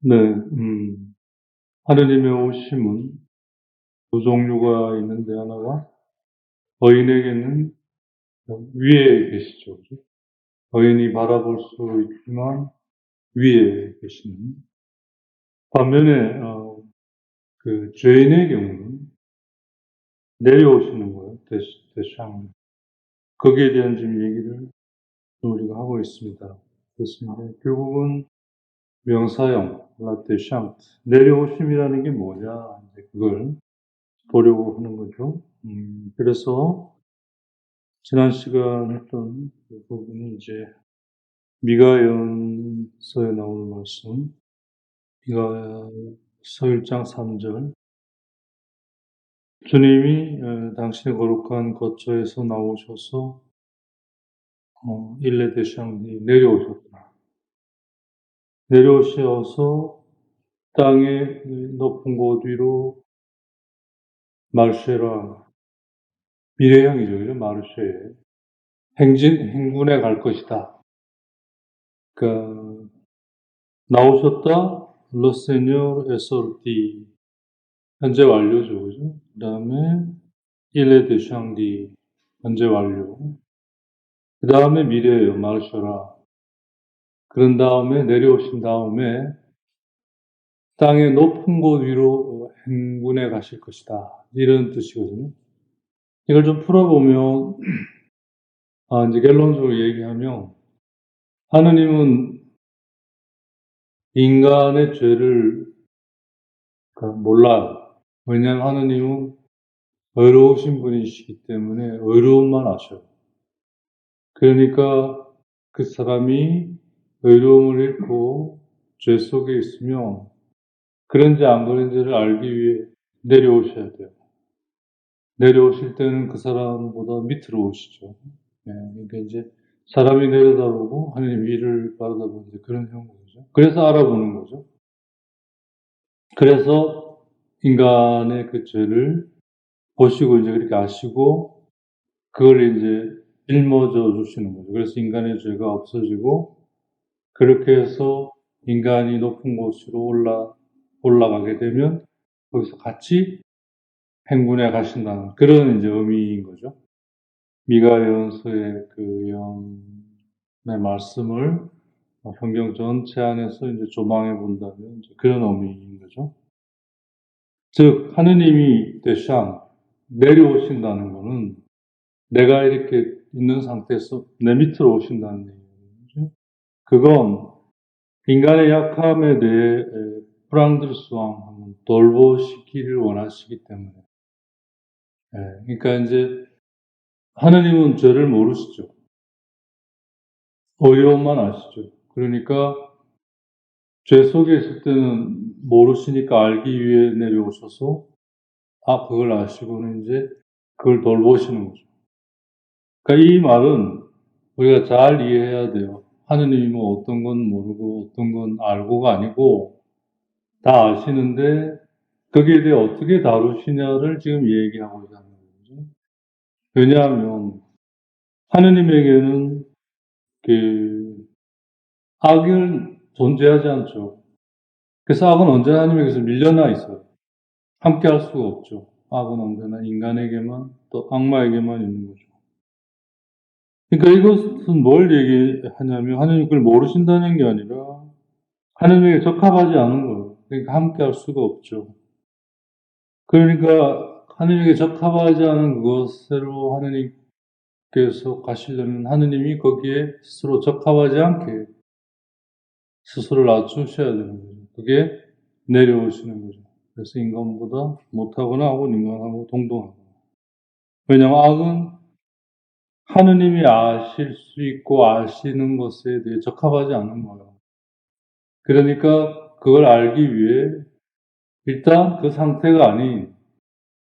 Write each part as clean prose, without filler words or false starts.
네, 하느님의 오심은 두 종류가 있는데 하나가 거인에게는 위에 계시죠. 그죠? 거인이 바라볼 수 있지만 위에 계시는. 반면에 그 죄인의 경우는 내려오시는 거예요. 대상. 거기에 대한 지금 얘기를 우리가 하고 있습니다. 그렇습니다. 결국은 명사형, 라테샹트, 내려오심이라는 게 뭐냐, 이제 그걸 보려고 하는 거죠. 그래서 지난 시간 했던 그 부분이 이제 미가연서에 나오는 말씀, 미가서 1장 3절. 주님이 당신의 거룩한 거처에서 나오셔서 일레 대샹이 내려오셨다. 내려오셔서 땅의 높은 곳 위로 마르쉐라, 미래형이죠. 그죠? 마르쉐. 행군에 갈 것이다. 그러니까 나오셨다. 러세뇨 에솔티. 현재 완료죠. 그죠? 그 다음에 일레 데샹디. 현재 완료. 그 다음에 미래예요. 마르셔라. 그런 다음에 내려오신 다음에 땅의 높은 곳 위로 행군해 가실 것이다. 이런 뜻이거든요. 이걸 좀 풀어보면, 이제 결론적으로 얘기하면, 하느님은 인간의 죄를 몰라요. 왜냐하면 하느님은 의로우신 분이시기 때문에 의로움만 아셔요. 그러니까 그 사람이 의로움을 잃고 죄 속에 있으면 그런지 안 그런지를 알기 위해 내려오셔야 돼요. 내려오실 때는 그 사람보다 밑으로 오시죠. 그러니까 이제 사람이 내려다보고 하느님 위를 바라다보는 그런 형국이죠. 그래서 알아보는 거죠. 그래서 인간의 그 죄를 보시고 이제 그렇게 아시고 그걸 이제 짊어져 주시는 거죠. 그래서 인간의 죄가 없어지고 그렇게 해서 인간이 높은 곳으로 올라가게 되면 거기서 같이 행군에 가신다는 그런 이제 의미인 거죠. 미가연서의 그 예언의 말씀을 성경 전체 안에서 이제 조망해 본다면 이제 그런 의미인 거죠. 즉 하느님이 대샹 내려오신다는 것은 내가 이렇게 있는 상태에서 내 밑으로 오신다는 얘기죠. 그건 인간의 약함에 대해 프랑드르스왕 돌보시기를 원하시기 때문에. 그러니까 이제 하느님은 죄를 모르시죠. 의로움만 아시죠. 그러니까 죄 속에 있을 때는 모르시니까 알기 위해 내려오셔서 그걸 아시고는 이제 그걸 돌보시는 거죠. 그러니까 이 말은 우리가 잘 이해해야 돼요. 하느님이 뭐 어떤 건 모르고 어떤 건 알고가 아니고 다 아시는데 거기에 대해 어떻게 다루시냐를 지금 얘기하고 있는 거죠. 왜냐하면 하느님에게는 그 악은 존재하지 않죠. 그래서 악은 언제나 하느님에게서 밀려나 있어요. 함께 할 수가 없죠. 악은 언제나 인간에게만 또 악마에게만 있는 거죠. 그러니까 이것은 뭘 얘기하냐면 하느님 그걸 모르신다는 게 아니라 하느님에게 적합하지 않은 거예요. 그러니까 함께 할 수가 없죠. 그러니까 하느님에게 적합하지 않은 그것으로 하느님께서 가시려면 하느님이 거기에 스스로 적합하지 않게 스스로를 낮추셔야 되는 거죠. 그게 내려오시는 거죠. 그래서 인간보다 못하거나 하고 인간하고 동등하고. 왜냐하면 악은 하느님이 아실 수 있고 아시는 것에 대해 적합하지 않은 거예요. 그러니까 그걸 알기 위해 일단 그 상태가 아닌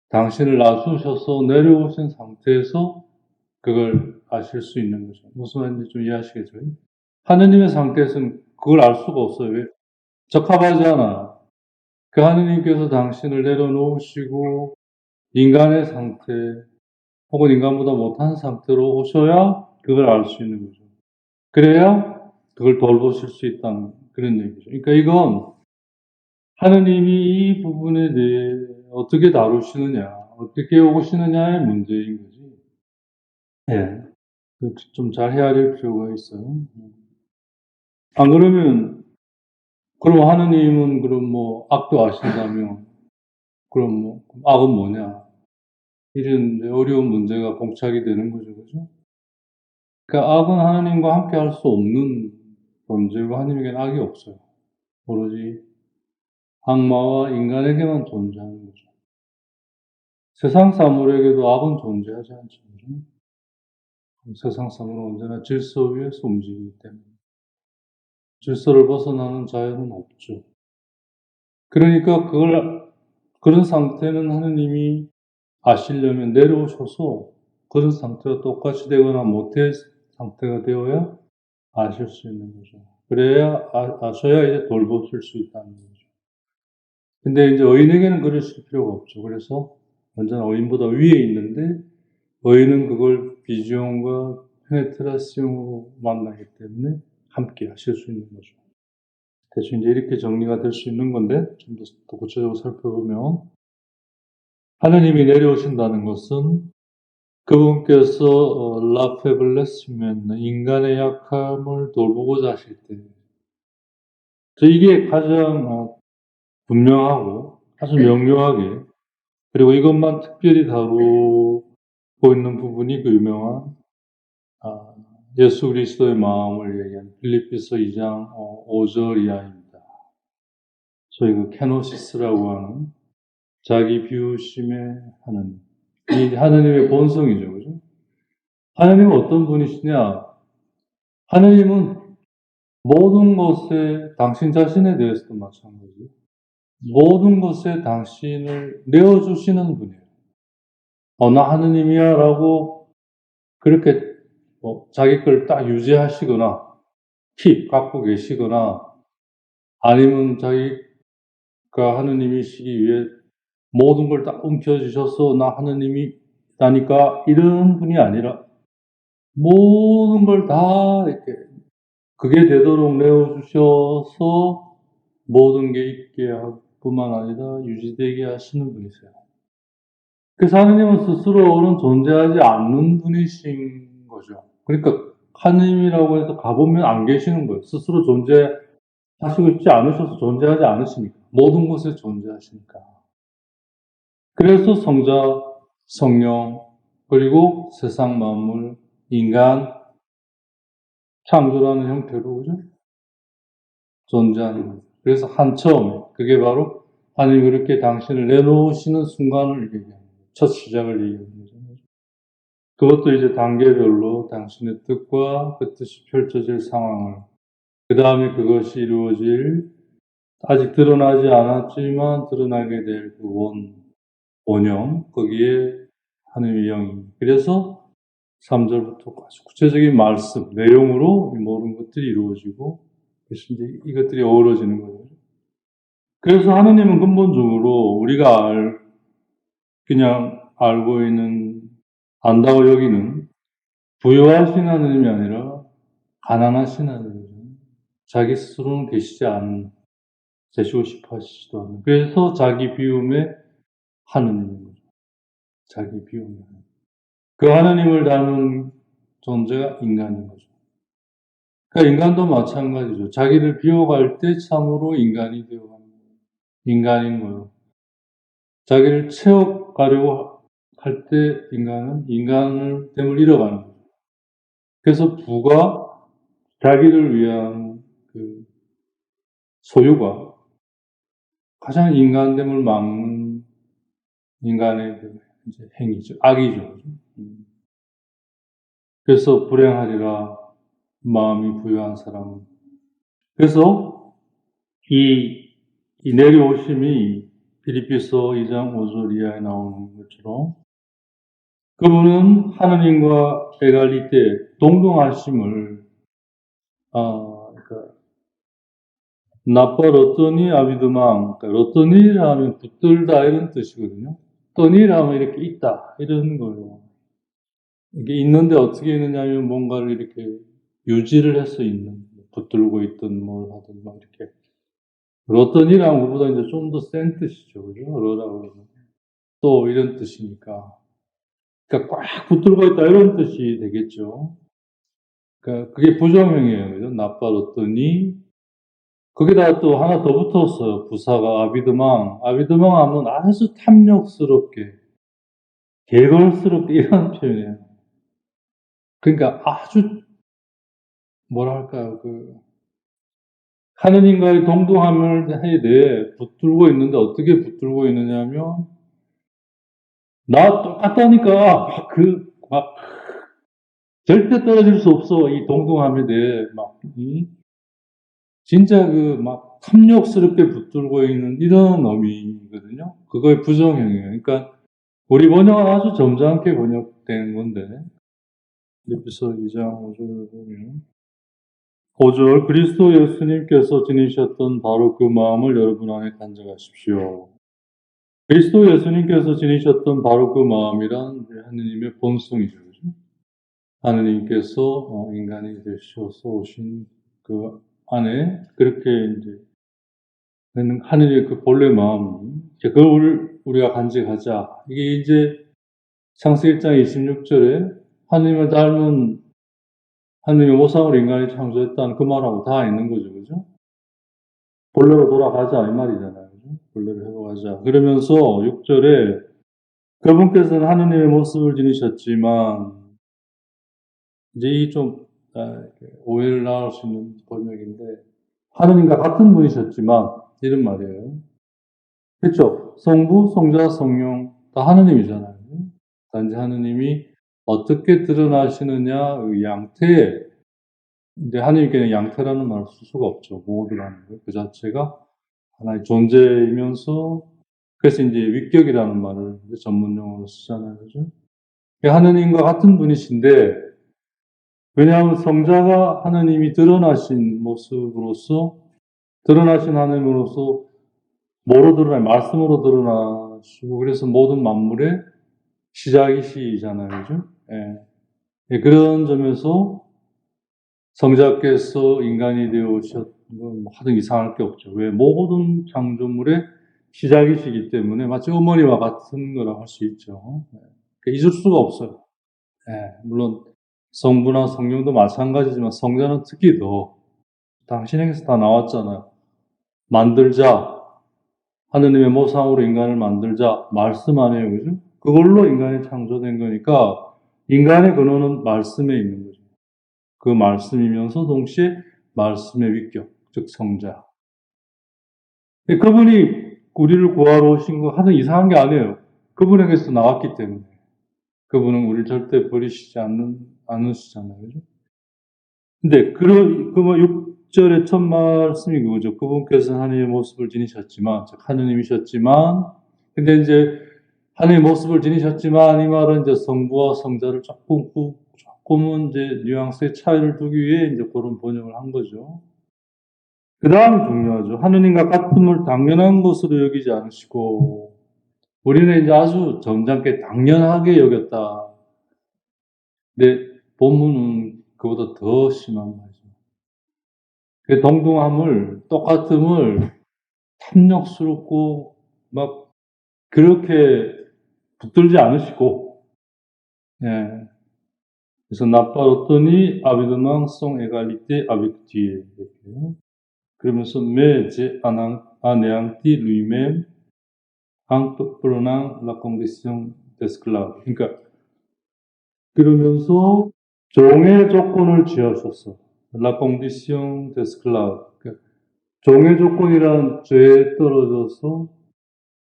당신을 낮추셔서 내려오신 상태에서 그걸 아실 수 있는 거죠. 무슨 말인지 좀 이해하시겠죠? 하느님의 상태에서는 그걸 알 수가 없어요. 왜? 적합하지 않아요. 그 하느님께서 당신을 내려놓으시고 인간의 상태 혹은 인간보다 못한 상태로 오셔야 그걸 알 수 있는 거죠. 그래야 그걸 돌보실 수 있다는 그런 얘기죠. 그러니까 이건 하느님이 이 부분에 대해 어떻게 다루시느냐, 어떻게 오시느냐의 문제인 거지. 예. 좀 잘 헤아릴 필요가 있어요. 안 그러면, 그럼 하느님은 그럼 뭐 악도 아신다면, 그럼 뭐, 악은 뭐냐? 이런 이제 어려운 문제가 봉착이 되는 거죠. 그죠? 그러니까 악은 하나님과 함께 할 수 없는 존재고 하나님에게는 악이 없어요. 오로지 악마와 인간에게만 존재하는 거죠. 세상 사물에게도 악은 존재하지 않죠. 세상 사물은 언제나 질서 위에서 움직이기 때문에 질서를 벗어나는 자연은 없죠. 그러니까 그런 상태는 하느님이 아시려면 내려오셔서 그런 상태와 똑같이 되거나 못할 상태가 되어야 아실 수 있는 거죠. 그래야 아셔야 이제 돌보실 수 있다는 거죠. 근데 이제 의인에게는 그러실 필요가 없죠. 그래서 언제나 의인보다 위에 있는데 의인은 그걸 비지온과 페네트라시온으로 만나기 때문에 함께 하실 수 있는 거죠. 대충 이제 이렇게 정리가 될 수 있는 건데 좀 더 구체적으로 살펴보면 하느님이 내려오신다는 것은 그분께서 라페블레스면 인간의 약함을 돌보고자 하실 때 이게 가장 분명하고 아주 명료하게 그리고 이것만 특별히 다루고 있는 부분이 그 유명한 예수 그리스도의 마음을 얘기하는 빌립비서 2장 5절 이하입니다. 소위 그 케노시스라고 하는 자기 비우심의 하느님. 이 하느님의 본성이죠. 그죠? 하느님은 어떤 분이시냐? 하느님은 모든 것에 당신 자신에 대해서도 마찬가지예요. 모든 것에 당신을 내어주시는 분이에요. 나 하느님이야 라고 그렇게 자기 걸 딱 유지하시거나 킵 갖고 계시거나 아니면 자기가 하느님이시기 위해 모든 걸 딱 움켜쥐셔서 나 하느님이라니까 이런 분이 아니라 모든 걸 다 이렇게 그게 되도록 내어주셔서 모든 게 있게 할 뿐만 아니라 유지되게 하시는 분이세요. 그래서 하느님은 스스로는 존재하지 않는 분이신 거죠. 그러니까 하느님이라고 해서 가보면 안 계시는 거예요. 스스로 존재하시고 있지 않으셔서 존재하지 않으시니까. 모든 곳에 존재하시니까. 그래서 성자, 성령, 그리고 세상 만물, 인간, 창조라는 형태로 그죠? 존재하는 거죠. 그래서 한 처음에 그게 바로 하나님이 그렇게 당신을 내놓으시는 순간을 얘기하는 거예요. 첫 시작을 얘기하는 거죠. 그것도 이제 단계별로 당신의 뜻과 그 뜻이 펼쳐질 상황을 그 다음에 그것이 이루어질 아직 드러나지 않았지만 드러나게 될 그 원형 거기에 하느님의 영이 그래서 3절부터 아주 구체적인 말씀, 내용으로 이 모든 것들이 이루어지고 그래서 이제 이것들이 어우러지는 거예요. 그래서 하느님은 근본적으로 우리가 그냥 알고 있는 안다고 여기는 부유하신 하느님이 아니라 가난하신 하느님. 자기 스스로는 되시고 싶어 하시지도 않는. 그래서 자기 비움의 하느님인 거죠. 자기 비움의 하느님. 그 하느님을 닮은 존재가 인간인 거죠. 그러니까 인간도 마찬가지죠. 자기를 비워갈 때 참으로 인간이 되어가는 거예요. 인간인 거예요. 자기를 채워가려고 할 때 인간은 인간됨을 잃어가는 거죠. 그래서 부가 자기를 위한 그 소유가 가장 인간됨을 막는 인간의 그 이제 행위죠. 악이죠. 그래서 불행하리라 마음이 부유한 사람은. 그래서 이 내려오심이 빌립비서 2장 5절 이하에 나오는 것처럼 그분은 하느님과 에갈리테 동등하심을 그러니까 나빠 로또니 아비드망 그러니까 로또니라는 붙들다 이런 뜻이거든요. 또니라면 이렇게 있다 이런 거예요. 이게 있는데 어떻게 있느냐면 뭔가를 이렇게 유지를 해서 있는 붙들고 있든 뭘 하든 막 이렇게 어떤 이라는 것보다 이제 좀 더 센 뜻이죠. 그죠? 러라고 그러면. 또 이런 뜻이니까. 그러니까 꽉 붙들고 있다 이런 뜻이 되겠죠. 그러니까 그게 부정형이에요. 그죠? 나빠졌더니 거기다가 또 하나 더 붙었어요. 부사가 아비드망. 아비드망 하면 아주 탐욕스럽게, 개걸스럽게 이런 표현이에요. 그러니까 아주 뭐랄까요. 하느님과의 동등함을 대해 붙들고 있는데 어떻게 붙들고 있느냐면 나 똑같다니까 막 절대 떨어질 수 없어 이 동등함에 대해 진짜 막 탐욕스럽게 붙들고 있는 이런 의미거든요. 그거의 부정형이에요. 그러니까 우리 번역은 아주 점잖게 번역된 건데 에베소 2장 5절을 보면 5절 그리스도 예수님께서 지니셨던 바로 그 마음을 여러분 안에 간직하십시오. 그리스도 예수님께서 지니셨던 바로 그 마음이란 하느님의 본성이죠. 그죠? 하느님께서 인간이 되셔서 오신 그 안에 그렇게 이제 하느님의 그 본래 마음, 그걸 우리가 간직하자. 이게 이제 창세기 1장 26절에 하느님을 닮은 하느님의 모상으로 인간이 창조했다는 그 말하고 다 있는 거죠. 그죠? 본래로 돌아가자 이 말이잖아요. 그죠? 본래로 회복하자. 그러면서 6절에 그분께서는 하느님의 모습을 지니셨지만 이제 이 좀 오해를 낳을 수 있는 번역인데 하느님과 같은 분이셨지만 이런 말이에요. 그렇죠? 성부, 성자, 성령 다 하느님이잖아요. 단지 하느님이 어떻게 드러나시느냐 양태에 이제 하느님께는 양태라는 말을 쓸 수가 없죠. 모두라는 거. 그 자체가 하나의 존재이면서 그래서 이제 위격이라는 말을 전문 용어로 쓰잖아요. 그죠? 하느님과 같은 분이신데 왜냐하면 성자가 하느님이 드러나신 모습으로서 드러나신 하느님으로서 뭐로 드러나요? 말씀으로 드러나시고 그래서 모든 만물의 시작이시잖아요. 그죠? 예. 그런 점에서 성자께서 인간이 되어 오셨던 건 하등 이상할 게 없죠. 왜? 모든 창조물의 시작이시기 때문에 마치 어머니와 같은 거라고 할 수 있죠. 잊을 수가 없어요. 물론 성부나 성령도 마찬가지지만 성자는 특히 더 당신에게서 다 나왔잖아요. 만들자. 하느님의 모상으로 인간을 만들자. 말씀 아니에요. 그죠? 그걸로 인간이 창조된 거니까 인간의 근원은 말씀에 있는 거죠. 그 말씀이면서 동시에 말씀의 위격, 즉 성자. 그분이 우리를 구하러 오신 거 하는 이상한 게 아니에요. 그분에게서 나왔기 때문에. 그분은 우리를 절대 버리시지 않으시잖아요. 그죠? 근데, 6절의 첫 말씀이 그거죠. 그분께서는 하느님의 모습을 지니셨지만, 즉, 하느님이셨지만, 근데 이제, 하느님의 모습을 지니셨지만, 이 말은 이제 성부와 성자를 조금은 이제 뉘앙스의 차이를 두기 위해 이제 그런 번역을 한 거죠. 그 다음이 중요하죠. 하느님과 같음을 당연한 것으로 여기지 않으시고, 우리는 이제 아주 점잖게 당연하게 여겼다. 근데 본문은 그보다 더 심한 말이죠. 그 동등함을, 똑같음을 탐욕스럽고 막 그렇게 붙들지 않으시고, 예. 그래서 나빠졌더니 아비드망 송 에갈리테 아비크 뒤에 이렇게 그러면서 mais anéanti lui-même en prenant la condition d'esclave. 그러니까 그러면서 종의 조건을 취하셨어. La condition d'esclave. 그러니까 종의 조건이란 죄에 떨어져서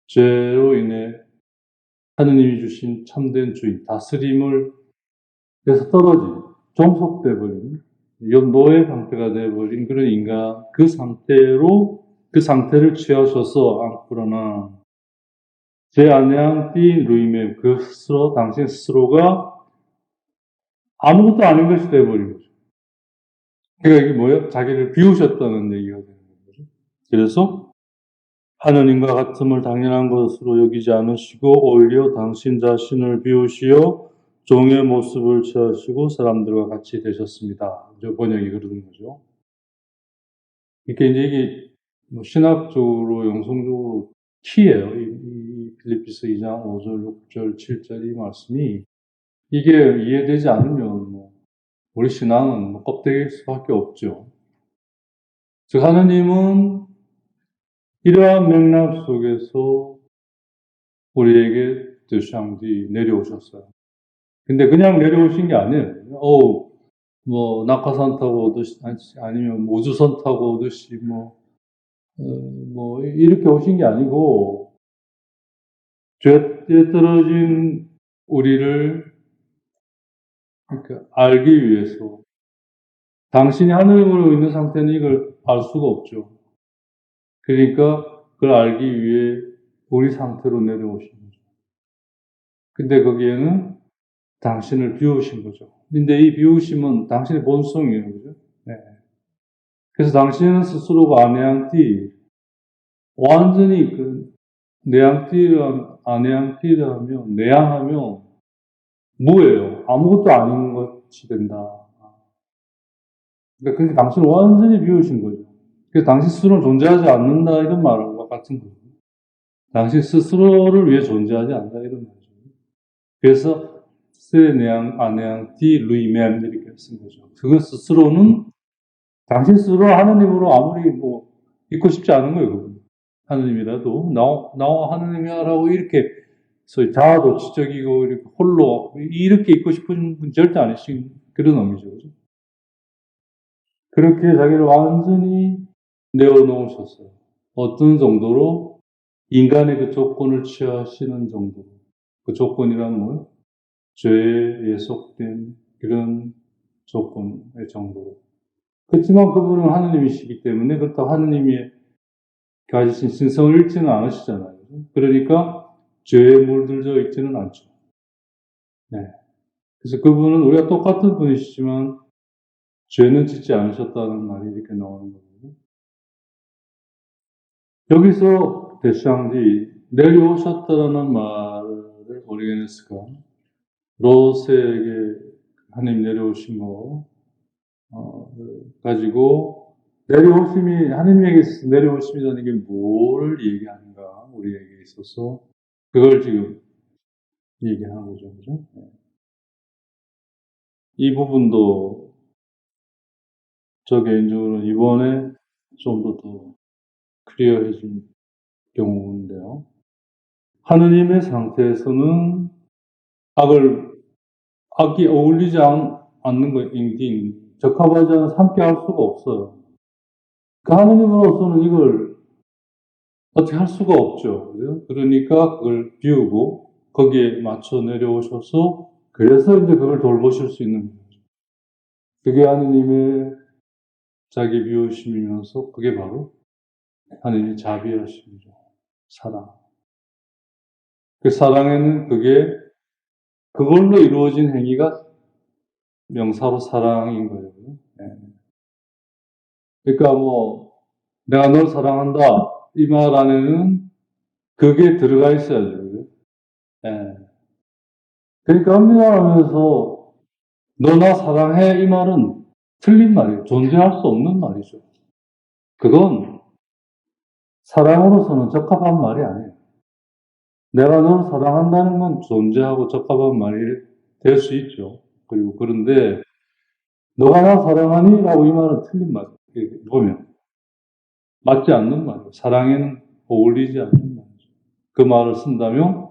죄로 인해 하느님이 주신 참된 주인, 다스림을 해서 떨어진, 종속돼 버린, 노예 상태가 되어버린 그런 인간, 그 상태를 취하셔서 앙꾸러나 제 아내한테 루이메 그 스스로 당신 스스로가 아무것도 아닌 것이 되어버린 거죠. 그러니까 이게 뭐예요? 자기를 비우셨다는 얘기가 되는 거죠. 그래서 하느님과 같음을 당연한 것으로 여기지 않으시고 오히려 당신 자신을 비우시어 종의 모습을 취하시고 사람들과 같이 되셨습니다. 번역이 그러는 거죠. 이게 뭐 신학적으로 영성적으로 키예요. 이 빌립비서 2장 5절, 6절, 7절 이 말씀이 이게 이해되지 않으면 뭐 우리 신앙은 뭐 껍데기일 수밖에 없죠. 즉 하느님은 이러한 맥락 속에서 우리에게 드샹디 내려오셨어요. 근데 그냥 내려오신 게 아니에요. 뭐 낙하산 타고 오듯이 아니면 우주선 타고 오듯이 뭐 이렇게 오신 게 아니고 죄에 떨어진 우리를 그러니까 알기 위해서 당신이 하늘으로 있는 상태는 이걸 알 수가 없죠. 그러니까 그걸 알기 위해 우리 상태로 내려오신 거죠. 근데 거기에는 당신을 비우신 거죠. 근데 이 비우심은 당신의 본성이에요. 그죠? 네. 그래서 당신은 스스로가 아내양띠, 완전히 내양띠라면, 내양하면 무예요. 아무것도 아닌 것이 된다. 그러니까 당신을 완전히 비우신 거죠. 그래서 당신 스스로는 존재하지 않는다, 이런 말과 같은 거죠. 당신 스스로를 위해 존재하지 않는다, 이런 말이죠. 그래서, 아내양띠, 루이맨, 이렇게 쓴 거죠. 그것 스스로는 당신 스스로 하느님으로 아무리 있고 싶지 않은 거예요, 그분. 하느님이라도, 나와 하느님이야라고 이렇게, 소위 자아도취적이고, 이렇게 홀로, 이렇게 있고 싶은 분 절대 아니신 그런 의미죠, 그죠? 그렇게 자기를 완전히 내어놓으셨어요. 어떤 정도로? 인간의 그 조건을 취하시는 정도로. 그 조건이란 뭐예요? 죄에 예속된 그런 조건의 정도로. 그렇지만 그분은 하느님이시기 때문에 그렇다고 하느님이 가지신 신성을 잃지는 않으시잖아요. 그러니까 죄에 물들져 있지는 않죠. 네. 그래서 그분은 우리가 똑같은 분이시지만 죄는 짓지 않으셨다는 말이 이렇게 나오는 거거든요. 여기서 데샹디 내려오셨다라는 말을 오리게네스가 롯에게 하나님 내려오신 거 가지고 내려오심이 하나님에게 내려오심이라는 게 뭘 얘기하는가 우리에게 있어서 그걸 지금 얘기하는 거죠, 그죠? 이 부분도 저 개인적으로 이번에 좀 더 클리어해진 경우인데요. 하느님의 상태에서는 악이 어울리지 않는 것인지 적합하지 않아서 함께 할 수가 없어요. 그 하느님으로서는 이걸 어떻게 할 수가 없죠. 그죠? 그러니까 그걸 비우고 거기에 맞춰 내려오셔서 그래서 이제 그걸 돌보실 수 있는 거죠. 그게 하느님의 자기 비우심이면서 그게 바로 하느님의 자비하심이죠. 사랑. 그 사랑에는 그걸로 이루어진 행위가 명사로 사랑인 거예요. 네. 그러니까 내가 널 사랑한다. 이 말 안에는 그게 들어가 있어야죠. 네. 그러니까 합리화하면서 너 나 사랑해 이 말은 틀린 말이에요. 존재할 수 없는 말이죠. 그건 사랑으로서는 적합한 말이 아니에요. 내가 널 사랑한다는 건 존재하고 적합한 말이 될 수 있죠. 그리고 그런데 너가 나 사랑하니? 라고 이 말은 틀린 말이에요. 보면 맞지 않는 말이에요. 사랑에는 어울리지 않는 말이죠. 그 말을 쓴다면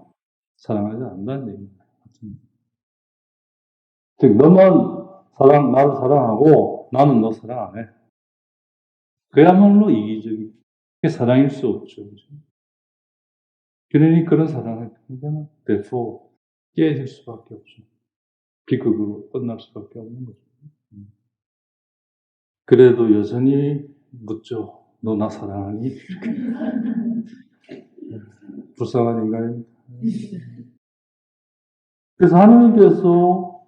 사랑하지 않는다는 얘기입니다. 즉 나를 사랑하고 나는 너 사랑 안 해. 그야말로 이기적인 게 사랑일 수 없죠. 그렇죠? 그러니 그런 사랑을 굉장히 therefore 깨질 수밖에 없죠. 비극으로 끝날 수밖에 없는 거죠. 그래도 여전히 묻죠. 너 나 사랑하니? 불쌍한 인간입니다. 그래서 하나님께서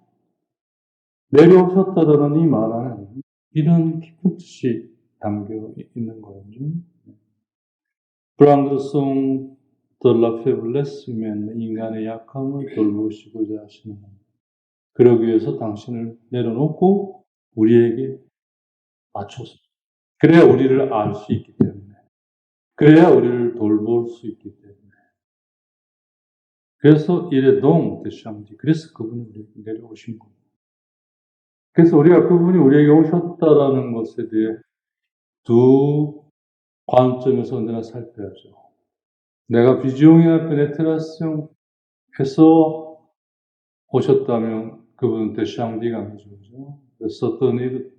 내려오셨다라는 이 말 안에 이런 깊은 뜻이 담겨 있는 거예요. 브랑드송 더 페블레스면 인간의 약함을 돌보시고자 하시는 겁니다. 그러기 위해서 당신을 내려놓고 우리에게 맞춰서 그래야 우리를 알 수 있기 때문에 그래야 우리를 돌볼 수 있기 때문에. 그래서 이레동 대샹디. 그래서 그분이 우리에게 내려오신 겁니다. 그래서 우리가 그분이 우리에게 오셨다라는 것에 대해 두 관점에서 언제나 살펴야죠. 내가 비주용이나 페네트라시옹 해서 오셨다면 그분은 대샹디가 아니죠. 서터니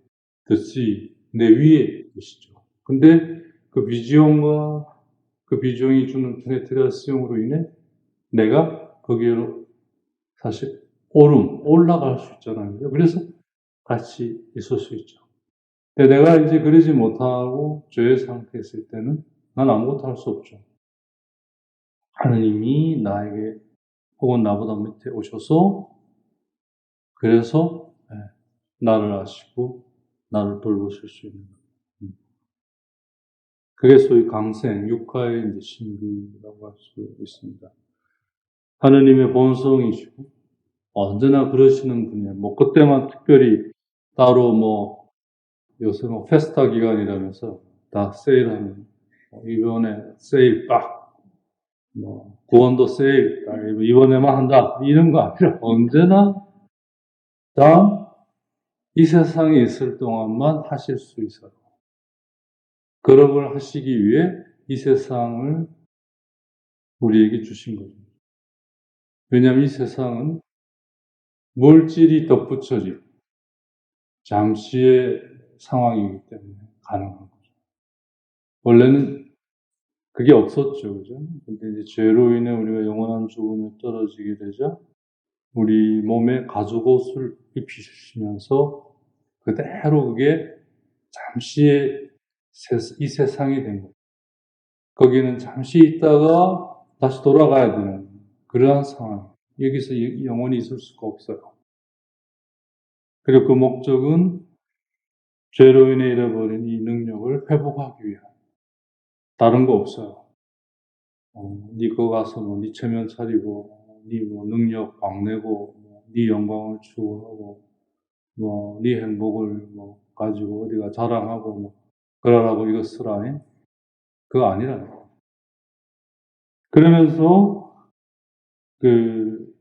드시 내 위에 계시죠. 근데 그 비주용과 그 비주용이 주는 페네트라시옹으로 인해 내가 거기로 사실 올라갈 수 있잖아요. 그래서 같이 있을 수 있죠. 근데 내가 이제 그러지 못하고 죄의 상태에 있을 때는 난 아무것도 할 수 없죠. 하느님이 나에게 혹은 나보다 밑에 오셔서 그래서 나를 아시고 나를 돌보실 수 있는 거예요. 그게 소위 강생, 육화의 이제 신비라고 할 수 있습니다. 하느님의 본성이시고 언제나 그러시는 분이에요. 뭐 그때만 특별히 따로 뭐 요새 뭐 페스타 기간이라면서 다 세일하는 이번에 세일 빡 뭐 구원도 세일 이번에만 한다 이런 거 아니라 언제나 다 이 세상에 있을 동안만 하실 수 있어요. 그런 걸 하시기 위해 이 세상을 우리에게 주신 거죠. 왜냐하면 이 세상은 물질이 덧붙여진 잠시의 상황이기 때문에 가능한 거죠. 원래는 그게 없었죠, 그죠? 근데 이제 죄로 인해 우리가 영원한 죽음에 떨어지게 되자 우리 몸에 가죽옷을 입히시면서 그대로 그게 잠시의 이 세상이 된 거예요. 거기는 잠시 있다가 다시 돌아가야 되는 그러한 상황. 여기서 영원히 있을 수가 없어요. 그리고 그 목적은 죄로 인해 잃어버린 이 능력을 회복하기 위한. 다른 거 없어요. 네 거 가서 뭐 네 체면 차리고, 네 뭐 능력 광내고, 네 영광을 추구하고, 뭐 네 행복을 뭐 가지고 어디가 자랑하고 뭐 그러라고 이거 쓰라. 그거 아니라는 거예요. 그러면서 그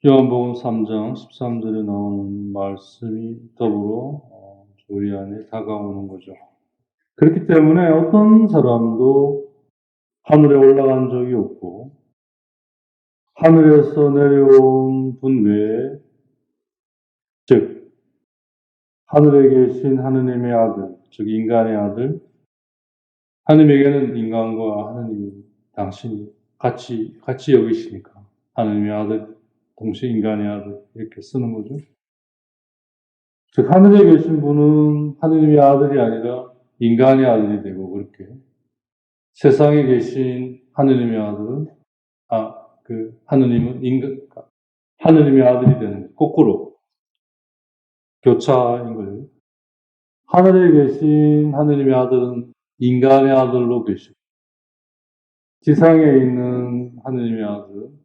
요한복음 3장 13절에 나오는 말씀이 더불어 우리 안에 다가오는 거죠. 그렇기 때문에 어떤 사람도 하늘에 올라간 적이 없고 하늘에서 내려온 분 외에 즉 하늘에 계신 하느님의 아들, 즉 인간의 아들, 하느님에게는 인간과 하느님 당신이 같이 여기시니까 하느님의 아들, 동시에 인간의 아들 이렇게 쓰는 거죠. 즉 하늘에 계신 분은 하느님의 아들이 아니라 인간의 아들이 되고 그렇게 세상에 계신 하느님의 아들은 하느님은 하느님의 아들이 되는 거꾸로 교차인 거예요. 하늘에 계신 하느님의 아들은 인간의 아들로 계시고 지상에 있는 하느님의 아들은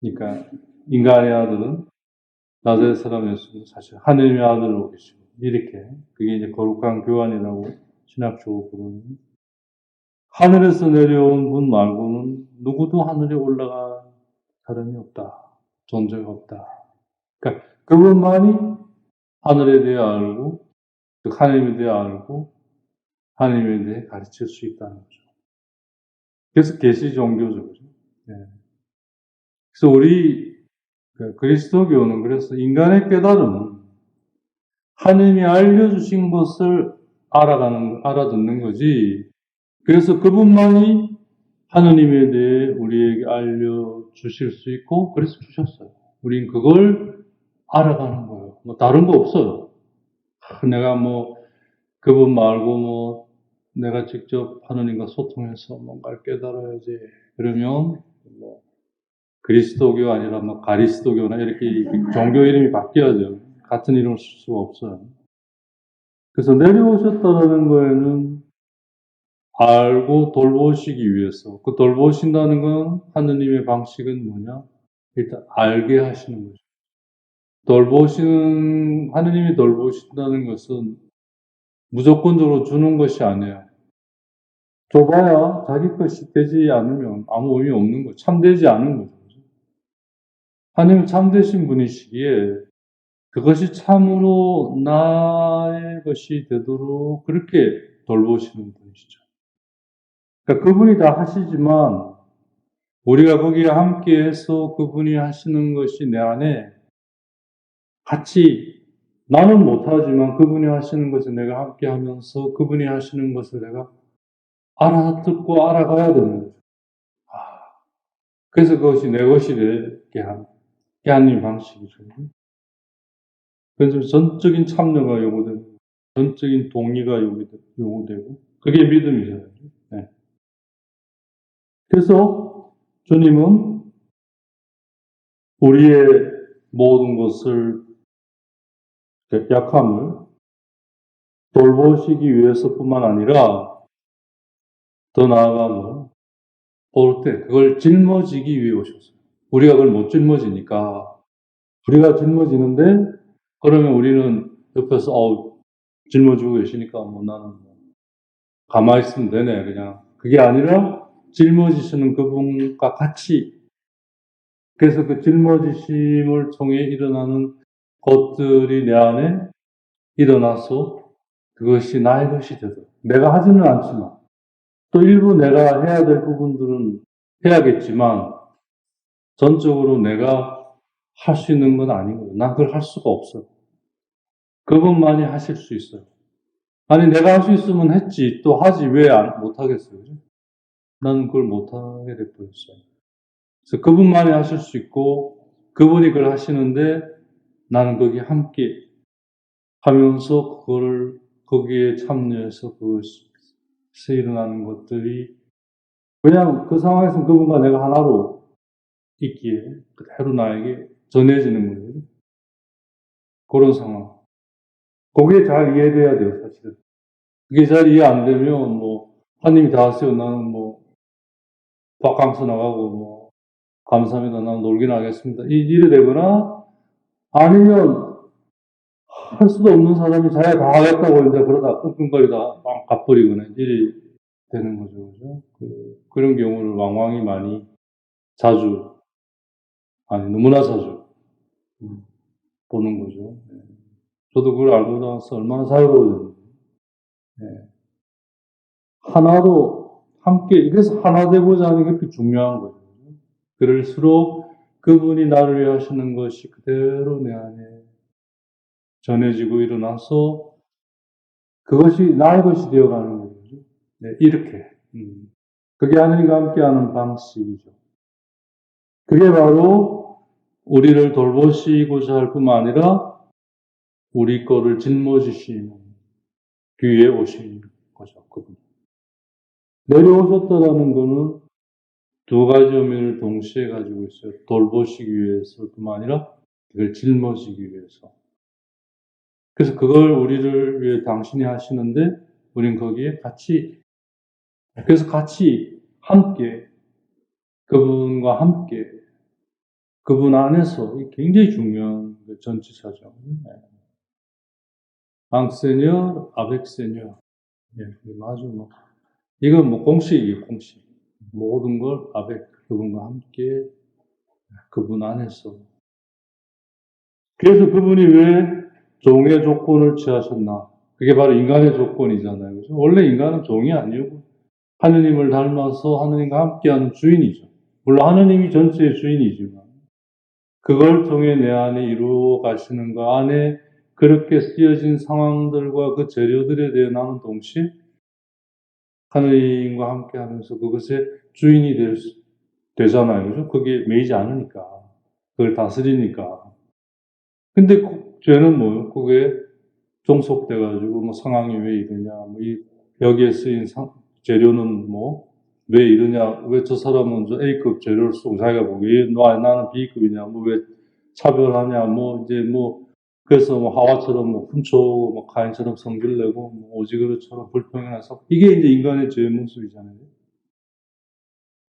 그러니까 인간의 아들은 나사렛 사람 예수는 사실 하느님의 아들로 계시고 이렇게 그게 이제 거룩한 교환이라고 신학적으로 부르는 하늘에서 내려온 분 말고는 누구도 하늘에 올라간 사람이 없다. 존재가 없다. 그러니까 그분만이 하늘에 대해 알고 하나님에 대해 알고 하나님에 대해 가르칠 수 있다는 거죠. 그래서 계시 종교죠. 그죠? 네. 그래서 우리 그리스도교는 그래서 인간의 깨달음은 하나님이 알려주신 것을 알아듣는 거지. 그래서 그분만이 하느님에 대해 우리에게 알려주실 수 있고, 그래서 주셨어요. 우린 그걸 알아가는 거예요. 뭐, 다른 거 없어요. 내가 뭐, 그분 말고 뭐, 내가 직접 하느님과 소통해서 뭔가를 깨달아야지. 그러면, 뭐, 그리스도교 아니라 뭐, 가리스도교나 이렇게 종교 이름이 바뀌어야죠. 같은 이름을 쓸 수가 없어요. 그래서 내려오셨다는 거에는 알고 돌보시기 위해서 그 돌보신다는 건 하느님의 방식은 뭐냐? 일단 알게 하시는 거죠. 하느님이 돌보신다는 것은 무조건적으로 주는 것이 아니에요. 줘봐야 자기 것이 되지 않으면 아무 의미 없는 거죠. 참되지 않은 거죠. 하나님은 참되신 분이시기에 그것이 참으로 나의 것이 되도록 그렇게 돌보시는 분이시죠. 그러니까 그분이 다 하시지만 우리가 거기에 함께해서 그분이 하시는 것이 내 안에 같이 나는 못하지만 그분이 하시는 것을 내가 함께하면서 그분이 하시는 것을 내가 알아듣고 알아가야 되는 거죠. 그래서 그것이 내 것이 되게 하는 게 하나님 방식이죠. 그래서 전적인 참여가 요구되고 전적인 동의가 요구되고 그게 믿음이잖아요. 네. 그래서 주님은 우리의 모든 것을 약함을 돌보시기 위해서뿐만 아니라 더 나아가면 볼 때 그걸 짊어지기 위해 오셨어요. 우리가 그걸 못 짊어지니까 우리가 짊어지는데 그러면 우리는 옆에서 짊어지고 계시니까 뭐 나는 가만히 있으면 되네 그냥 그게 아니라 짊어지시는 그분과 같이 그래서 그 짊어지심을 통해 일어나는 것들이 내 안에 일어나서 그것이 나의 것이 되도록 내가 하지는 않지만 또 일부 내가 해야 될 부분들은 해야겠지만 전적으로 내가 할 수 있는 건 아니고 난 그걸 할 수가 없어요. 그분만이 하실 수 있어요. 아니 내가 할 수 있으면 했지 또 하지 왜 못하겠어요? 나는 그걸 못하게 돼버렸어요. 그래서 그분만이 하실 수 있고 그분이 그걸 하시는데 나는 거기에 함께 하면서 그거를 거기에 참여해서 그것이 일어나는 것들이 그냥 그 상황에서 그분과 내가 하나로 있기에 그대로 나에게 전해지는 거예요. 그런 상황. 그게 잘 이해돼야 돼요, 사실은. 그게 잘 이해 안 되면 하나님이 다 하세요. 나는 바캉스 나가고 감사합니다. 나는 놀긴 하겠습니다. 이래 되거나 아니면 할 수도 없는 사람이 자기가 다 하겠다고 이제 그러다 끙끙거리다 빵 가버리거나 이래 되는 거죠. 그죠? 그런 경우를 왕왕이 많이 자주 너무나 자주 보는 거죠. 저도 그걸 알고 나서 얼마나 자유로워졌는지. 하나로 함께, 그래서 하나 되고자 하는 게 그렇게 중요한 거죠. 그럴수록 그분이 나를 위해 하시는 것이 그대로 내 안에 전해지고 일어나서 그것이 나의 것이 되어가는 거죠. 네, 이렇게. 그게 하나님과 함께하는 방식이죠. 그게 바로 우리를 돌보시고자 할 뿐만 아니라 우리 거를 짊어지시는 뒤에 오신 거죠. 그분. 내려오셨다라는 것은 두 가지 의미를 동시에 가지고 있어요. 돌보시기 위해서뿐만 아니라 그걸 짊어지기 위해서. 그래서 그걸 우리를 위해 당신이 하시는데 우린 거기에 같이 그래서 같이 함께 그분과 함께 그분 안에서 굉장히 중요한 전치사죠. 앙세뇨, 아벡세뇨. 예, 아주 이건 공식이에요, 공식. 모든 걸 아벡 그분과 함께 그분 안에서. 그래서 그분이 왜 종의 조건을 취하셨나? 그게 바로 인간의 조건이잖아요. 그죠? 원래 인간은 종이 아니고 하느님을 닮아서 하느님과 함께하는 주인이죠. 물론 하느님이 전체의 주인이지만 그걸 통해 내 안에 이루어 가시는 그 안에 그렇게 쓰여진 상황들과 그 재료들에 대해 나는 동시에 하느님과 함께하면서 그것의 주인이 되잖아요. 그죠? 그게 매이지 않으니까. 그걸 다스리니까. 근데 죄는 뭐예요? 그게 종속돼가지고 상황이 왜 이러냐, 여기에 쓰인 재료는 왜 이러냐, 왜 저 사람은 저 A급 재료를 쓰고 자기가 보기에 나는 B급이냐, 왜 차별하냐, 그래서 하와처럼 훔쳐오고, 가인처럼 성질내고, 오지그릇처럼 불평해서, 이게 이제 인간의 죄의 모습이잖아요.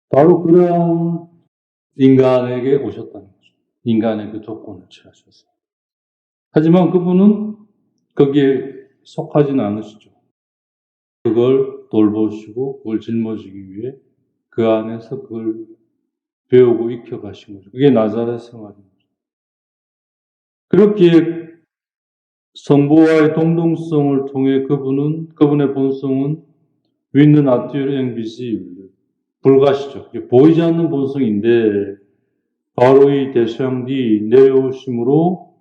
바로 그런 인간에게 오셨다는 거죠. 인간의 그 조건을 취하셨어요. 하지만 그분은 거기에 속하지는 않으시죠. 그걸 돌보시고 그걸 짊어지기 위해 그 안에서 그걸 배우고 익혀가신 거죠. 그게 나자렛 생활입니다. 그렇게 성부와의 동등성을 통해 그분의 본성은 위는 나튜르 인비지블, 불가시죠. 보이지 않는 본성인데 바로 이 대상디 내려오심으로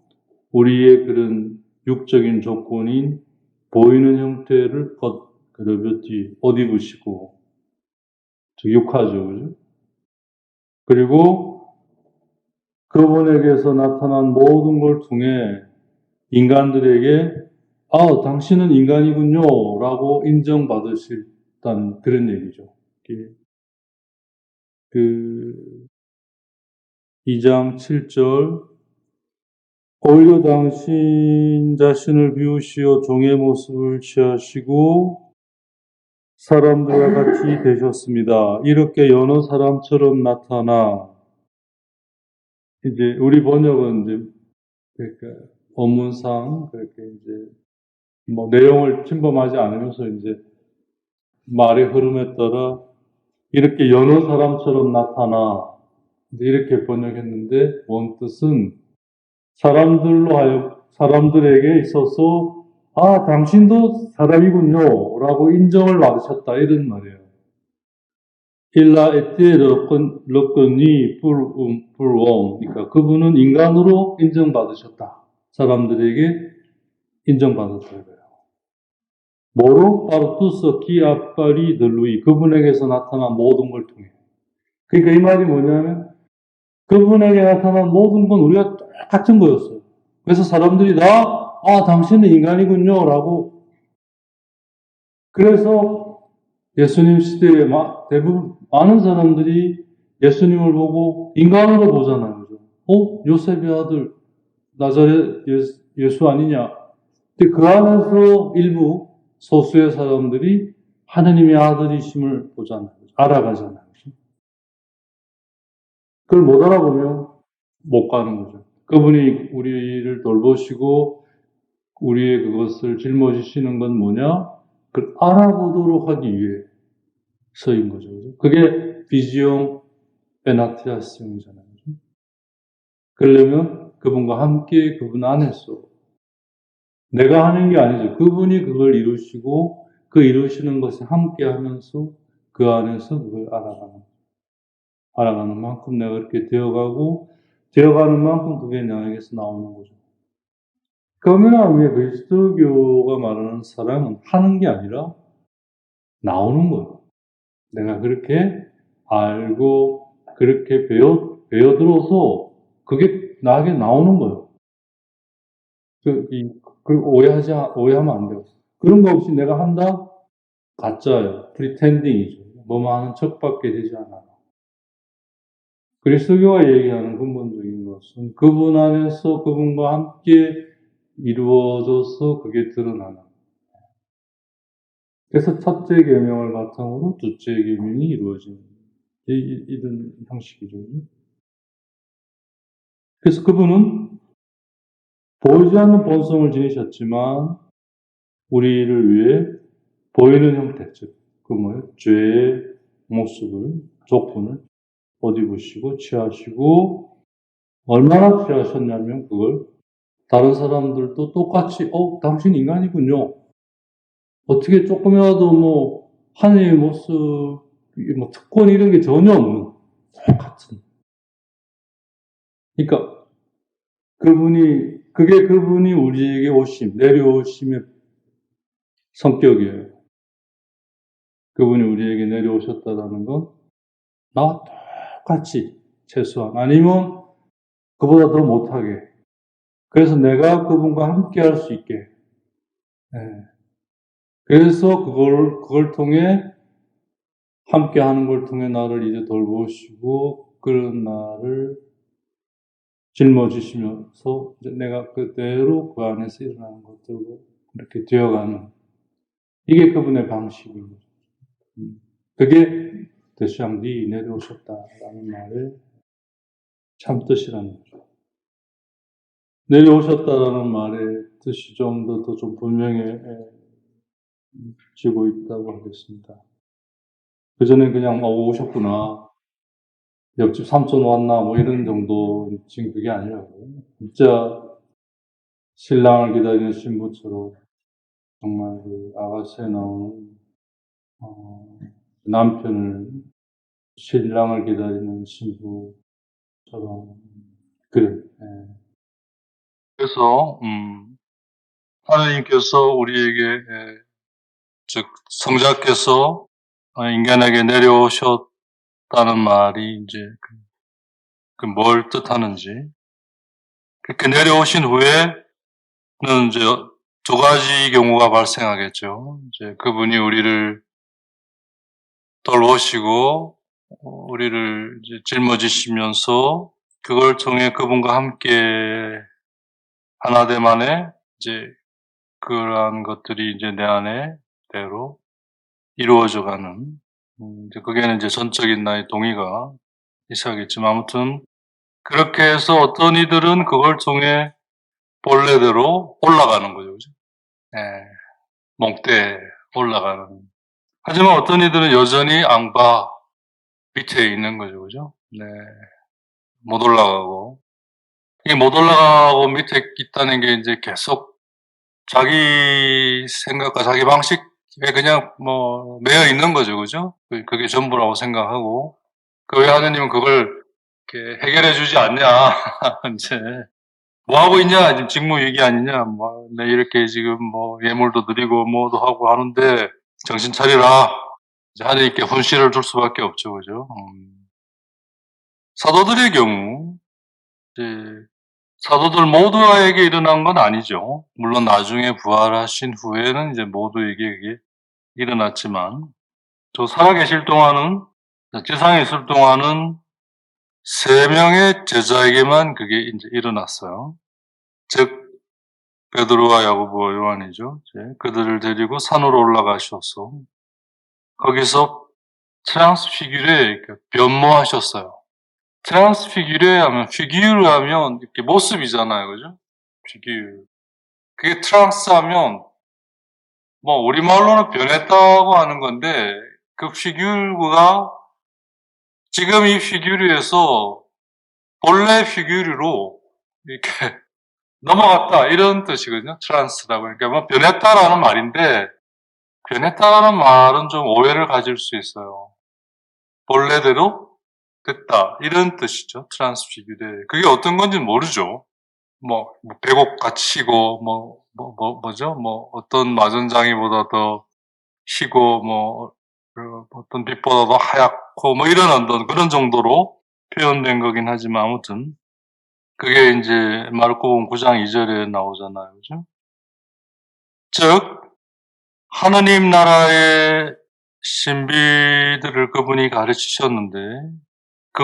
우리의 그런 육적인 조건인 보이는 형태를 옷 입으시고, 즉 육하죠, 그죠? 그리고 그분에게서 나타난 모든 걸 통해 인간들에게 당신은 인간이군요 라고 인정받으셨다는 그런 얘기죠. 그 2장 7절 오히려 당신 자신을 비우시어 종의 모습을 취하시고 사람들과 같이 되셨습니다. 이렇게 여러 사람처럼 나타나, 이제 우리 번역은 이제 그러니까 본문상 그렇게 이제 뭐 내용을 침범하지 않으면서 이제 말의 흐름에 따라 이렇게 여러 사람처럼 나타나 이렇게 번역했는데 원뜻은 사람들에게 있어서 당신도 사람이군요 라고 인정을 받으셨다 이런 말이에요. 일라 에테 럭건이 불옴, 그러니까 그분은 인간으로 인정받으셨다. 사람들에게 인정받았다 이거예요. 뭐로? 바로 투서 기아빠리 들루이, 그분에게서 나타난 모든 걸 통해. 그러니까 이 말이 뭐냐면 그분에게 나타난 모든 건 우리가 똑같은 거였어요. 그래서 사람들이 다 당신은 인간이군요 라고. 그래서 예수님 시대에 대부분 많은 사람들이 예수님을 보고 인간으로 보잖아요. 요셉의 아들 나자렛 예수 아니냐. 근데 그 안에서 일부 소수의 사람들이 하느님의 아들이심을 보잖아요. 알아가잖아요. 그걸 못 알아보면 못 가는 거죠. 그분이 우리를 돌보시고 우리의 그것을 짊어지시는 건 뭐냐? 그걸 알아보도록 하기 위해서인 거죠. 그게 비지용 베나티아스형이잖아요. 그러려면 그분과 함께 그분 안에서 내가 하는 게 아니죠. 그분이 그걸 이루시고 그 이루시는 것을 함께 하면서 그 안에서 그걸 알아가는 만큼 내가 그렇게 되어가는 만큼 그게 나에게서 나오는 거죠. 그러면 왜 그리스도교가 말하는 사랑은 하는 게 아니라 나오는 거예요. 내가 그렇게 알고 그렇게 배워들어서 그게 나에게 나오는 거예요. 오해하면 안 돼요. 그런 거 없이 내가 한다? 가짜예요. 프리텐딩이죠. 뭐만 하는 척밖에 되지 않아요. 그리스도교가 얘기하는 근본적인 것은 그분 안에서 그분과 함께 이루어져서 그게 드러나는. 그래서 첫째 계명을 바탕으로 둘째 계명이 이루어지는 이런 형식이죠. 그래서 그분은 보이지 않는 본성을 지니셨지만 우리를 위해 보이는 형태, 즉 죄의 모습을, 조건을 옷 입으시고 취하시고, 얼마나 취하셨냐면 그걸 다른 사람들도 똑같이 당신 인간이군요. 어떻게 조금이라도 하나님의 모습, 특권 이런 게 전혀 없는 똑같은. 그러니까 그게 그분이 우리에게 내려오심의 성격이에요. 그분이 우리에게 내려오셨다는 건 나와 똑같이 최소한, 아니면 그보다 더 못하게. 그래서 내가 그분과 함께 할 수 있게. 네. 그래서 그걸 통해 함께 하는 걸 통해 나를 이제 돌보시고 그런 나를 짊어지시면서 이제 내가 그대로 그 안에서 일어나는 것들로 이렇게 되어가는, 이게 그분의 방식입니다. 그게 대샹디 내려오셨다라는 말의 참뜻이라는 거죠. 내려오셨다라는 말의 뜻이 좀 더 좀 분명히 쥐고 있다고 하겠습니다. 그전엔 그냥 오셨구나, 옆집 삼촌 왔나 뭐 이런 정도, 지금 그게 아니라고. 진짜 신랑을 기다리는 신부처럼 정말 그 아가씨에 나오는 남편을, 신랑을 기다리는 신부처럼, 그래. 예. 그래서 하나님께서 우리에게, 즉 성자께서 인간에게 내려오셨다는 말이 이제 뭘 뜻하는지, 그렇게 내려오신 후에는 이제 두 가지 경우가 발생하겠죠. 이제 그분이 우리를 돌보시고 우리를 이제 짊어지시면서 그걸 통해 그분과 함께 하나 됨 안에 이제 그러한 것들이 이제 내 안에 대로 이루어져 가는, 이제 그게는 이제 전적인 나의 동의가 있어야겠지만, 아무튼 그렇게 해서 어떤 이들은 그걸 통해 본래대로 올라가는 거죠. 그죠? 예. 몽대에 올라가는. 하지만 어떤 이들은 여전히 앙바 밑에 있는 거죠. 그죠? 네. 못 올라가고. 이게 못 올라가고 밑에 있다는 게 이제 계속 자기 생각과 자기 방식에 그냥 뭐 매여 있는 거죠. 그죠? 그게 전부라고 생각하고, 왜 하느님은 그걸 이렇게 해결해 주지 않냐. 이제 뭐 하고 있냐, 지금 직무유기 아니냐, 뭐 내 이렇게 지금 뭐 예물도 드리고 뭐도 하고 하는데 정신 차리라. 이제 하나님께 훈시를 줄 수밖에 없죠. 그죠? 사도들의 경우, 이제 사도들 모두에게 일어난 건 아니죠. 물론 나중에 부활하신 후에는 이제 모두에게 그게 일어났지만, 저 살아계실 동안은, 지상에 있을 동안은 3명의 제자에게만 그게 이제 일어났어요. 즉 베드로와 야고보와 요한이죠. 그들을 데리고 산으로 올라가셔서 거기서 트랜스피규레, 변모하셨어요. 트랜스피규레 하면, 피규르 하면 이렇게 모습이잖아요. 그죠? 피규르. 그게 트랜스 하면 뭐 우리말로는 변했다고 하는 건데, 그 피규르가 지금 이 피규르에서 본래 피규르로 이렇게 넘어갔다, 이런 뜻이거든요. 트랜스라고. 그러니까 뭐 변했다라는 말인데, 변했다라는 말은 좀 오해를 가질 수 있어요. 본래대로 됐다, 이런 뜻이죠. 트랜스피규레. 그게 어떤 건지 모르죠. 뭐 백옥같이 희고, 뭐죠? 뭐 어떤 마전장이보다 더 희고, 뭐 어떤 빛보다 더 하얗고, 뭐 이런 어떤 그런 정도로 표현된 거긴 하지만, 아무튼 그게 이제 마르코복음 9장 2절에 나오잖아요. 그죠? 즉 하느님 나라의 신비들을 그분이 가르치셨는데, 그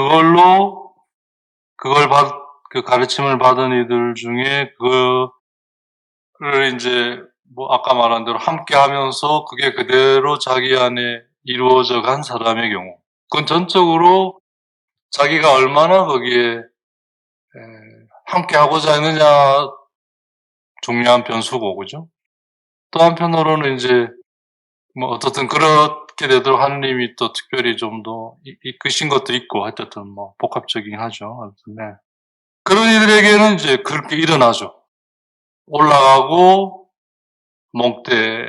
가르침을 받은 이들 중에 그거를 이제 뭐 아까 말한 대로 함께 하면서 그게 그대로 자기 안에 이루어져 간 사람의 경우, 그건 전적으로 자기가 얼마나 거기에 함께 하고자 했느냐, 중요한 변수고, 그죠? 또 한편으로는 이제 뭐 어떻든 그렇게 되도록 하느님이 또 특별히 좀 더 이끄신 것도 있고, 하여튼 뭐 복합적이긴 하죠. 네. 그런 이들에게는 이제 그렇게 일어나죠. 올라가고 몽대,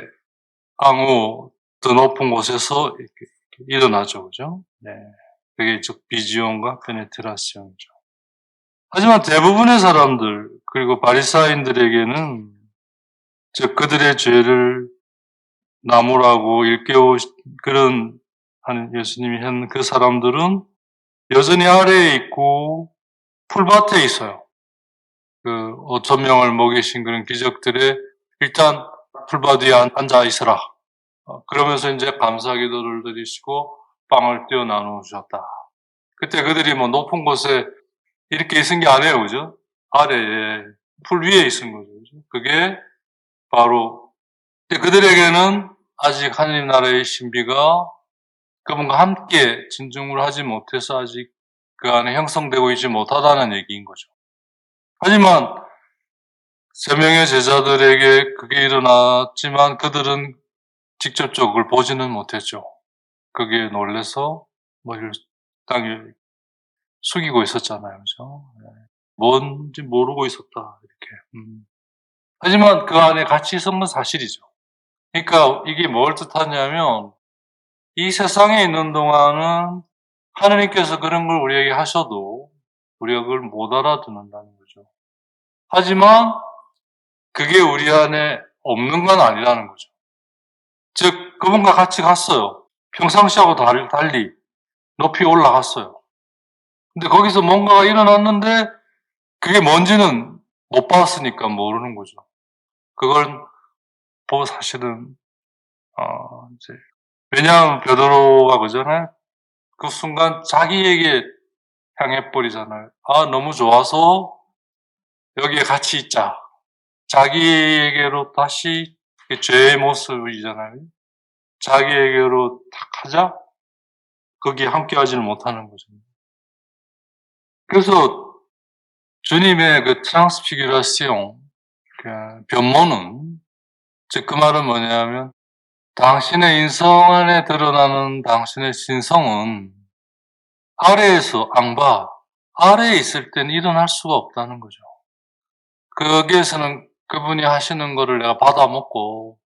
앙우, 더 높은 곳에서 이렇게 일어나죠. 그죠? 네. 그게 즉 비지온과 페네트라시온이죠. 하지만 대부분의 사람들, 그리고 바리사인들에게는, 즉 그들의 죄를 나무라고 일깨우 그런 하는 예수님이 한 그 사람들은 여전히 아래에 있고 풀밭에 있어요. 그 5,000명을 먹이신 그런 기적들에 일단 풀밭 위에 앉아 있으라. 그러면서 이제 감사 기도를 드리시고 빵을 떼어 나누셨다. 그때 그들이 뭐 높은 곳에 이렇게 있은 게 아니에요. 그죠? 아래에, 풀 위에 있은 거죠. 그죠? 그게 바로, 그들에게는 아직 하느님 나라의 신비가 그분과 함께 진중을 하지 못해서 아직 그 안에 형성되고 있지 못하다는 얘기인 거죠. 하지만 3명의 제자들에게 그게 일어났지만 그들은 직접적으로 그걸 보지는 못했죠. 거기에 놀라서 머리를 땅에 숙이고 있었잖아요. 그죠? 네. 뭔지 모르고 있었다. 이렇게. 하지만 그 안에 같이 있었는 건 사실이죠. 그러니까 이게 뭘 뜻하냐면 이 세상에 있는 동안은 하느님께서 그런 걸 우리에게 하셔도 우리가 그걸 못 알아듣는다는 거죠. 하지만 그게 우리 안에 없는 건 아니라는 거죠. 즉 그분과 같이 갔어요. 평상시하고 달리 높이 올라갔어요. 근데 거기서 뭔가가 일어났는데 그게 뭔지는 못 봤으니까 모르는 거죠. 그걸 보고 사실은 이제 왜냐하면 베드로가 그잖아요. 그 순간 자기에게 향해 버리잖아요. 너무 좋아서 여기에 같이 있자. 자기에게로 다시 죄의 모습이잖아요. 자기에게로 탁 하자. 거기에 함께 하지를 못하는 거죠. 그래서 주님의 그 트랑스피규라시옹, 변모는, 즉 그 말은 뭐냐면 당신의 인성 안에 드러나는 당신의 신성은 아래에서 앙바, 아래에 있을 때는 일어날 수가 없다는 거죠. 거기에서는 그분이 하시는 거를 내가 받아먹고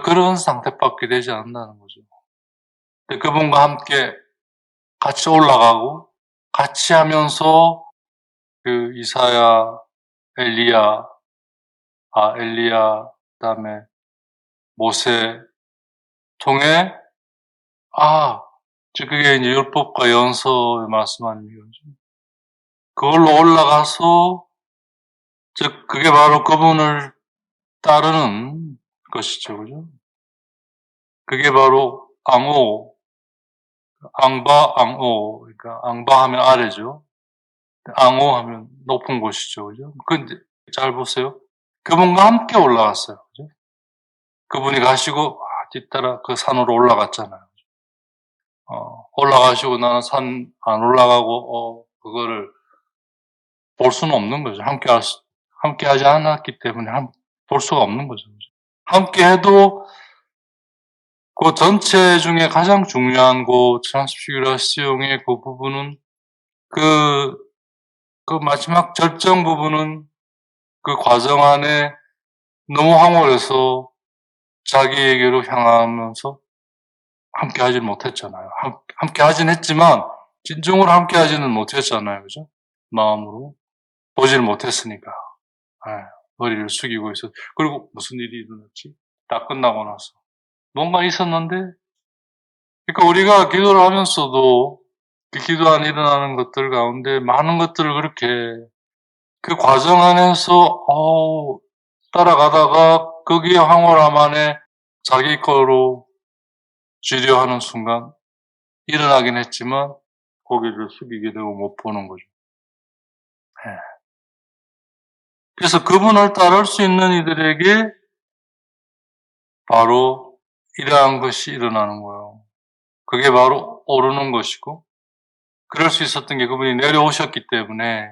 그런 상태밖에 되지 않는다는 거죠. 그분과 함께 같이 올라가고 같이 하면서 그 이사야, 엘리야, 그다음에 모세 통해 즉 그게 이제 율법과 연서의 말씀 아닙니까? 그걸로 올라가서 즉 그게 바로 그분을 따르는 것이죠, 그죠? 그게 바로 앙오, 앙바, 앙오, 그러니까 앙바 하면 아래죠. 앙오 하면 높은 곳이죠, 그죠? 근데 잘 보세요. 그분과 함께 올라갔어요, 그죠? 그분이 가시고 뒤따라 그 산으로 올라갔잖아요. 올라가시고 나는 산 안 올라가고 그거를 볼 수는 없는 거죠. 함께 하지 않았기 때문에 볼 수가 없는 거죠. 함께 해도 그 전체 중에 가장 중요한 그 트랜스피규라시옹의 그 부분은 그 마지막 절정 부분은 그 과정 안에 너무 황홀해서 자기에게로 향하면서 함께 하지 못했잖아요. 함께 하진 했지만 진정으로 함께 하지는 못했잖아요. 그죠? 마음으로. 보지를 못했으니까. 머리를 숙이고 있었. 그리고 무슨 일이 일어났지? 다 끝나고 나서. 뭔가 있었는데, 그러니까 우리가 기도를 하면서도 그 기도 안에 일어나는 것들 가운데 많은 것들을 그렇게 그 과정 안에서 따라가다가 거기에 황홀함 안에 자기 거로 쥐려 하는 순간 일어나긴 했지만 고개를 숙이게 되고 못 보는 거죠. 그래서 그분을 따를 수 있는 이들에게 바로 이러한 것이 일어나는 거예요. 그게 바로 오르는 것이고, 그럴 수 있었던 게 그분이 내려오셨기 때문에,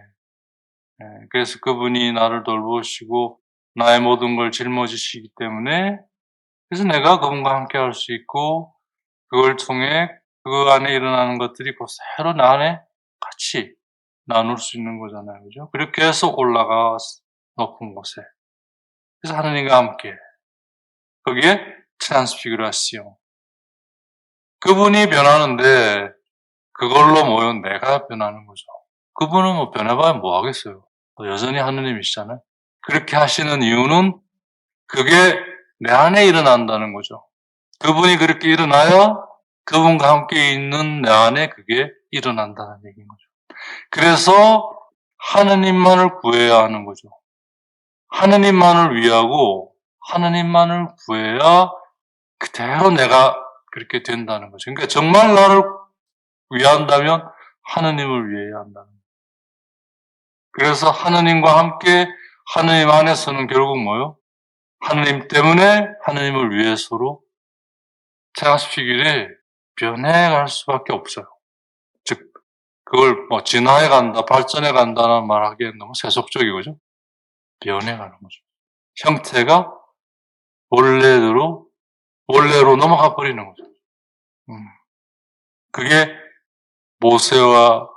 그래서 그분이 나를 돌보시고 나의 모든 걸 짊어지시기 때문에, 그래서 내가 그분과 함께 할 수 있고, 그걸 통해 그 안에 일어나는 것들이 새로 나 안에 같이 나눌 수 있는 거잖아요. 그죠? 그렇게 해서 올라가 높은 곳에. 그래서 하느님과 함께. 거기에 트랜스피규라시옹. 그분이 변하는데 그걸로 모여 내가 변하는 거죠. 그분은 뭐 변해봐야 뭐 하겠어요. 여전히 하느님이시잖아요. 그렇게 하시는 이유는 그게 내 안에 일어난다는 거죠. 그분이 그렇게 일어나야 그분과 함께 있는 내 안에 그게 일어난다는 얘기인 거죠. 그래서 하느님만을 구해야 하는 거죠. 하느님만을 위하고 하느님만을 구해야 그대로 내가 그렇게 된다는 거죠. 그러니까 정말 나를 위한다면 하느님을 위해야 한다는 거죠. 그래서 하느님과 함께 하느님 안에서는 결국 뭐요? 하느님 때문에 하느님을 위해서로 트랜스피규레 변해갈 수밖에 없어요. 즉 그걸 뭐 진화해 간다, 발전해 간다는 말하기엔 너무 세속적이고죠. 변해가는 거죠. 형태가 원래대로 원래로 넘어가 버리는 거죠. 그게 모세와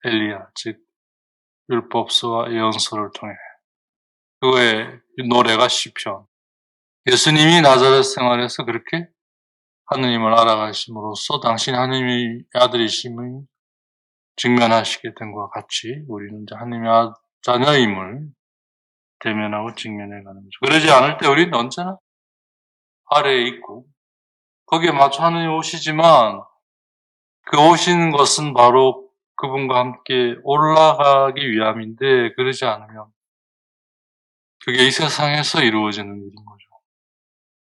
엘리야, 즉 율법서와 예언서를 통해 그거의 노래가 시편. 예수님이 나자렛 생활에서 그렇게 하느님을 알아가심으로써 당신이 하느님의 아들이심을 직면하시게 된 것과 같이 우리는 이제 하느님의 자녀임을 대면하고 직면해 가는 거죠. 그러지 않을 때 우리는 언제나 아래에 있고 거기에 맞춰 하느님 오시지만 그 오시는 것은 바로 그분과 함께 올라가기 위함인데 그러지 않으면 그게 이 세상에서 이루어지는 일인 거죠.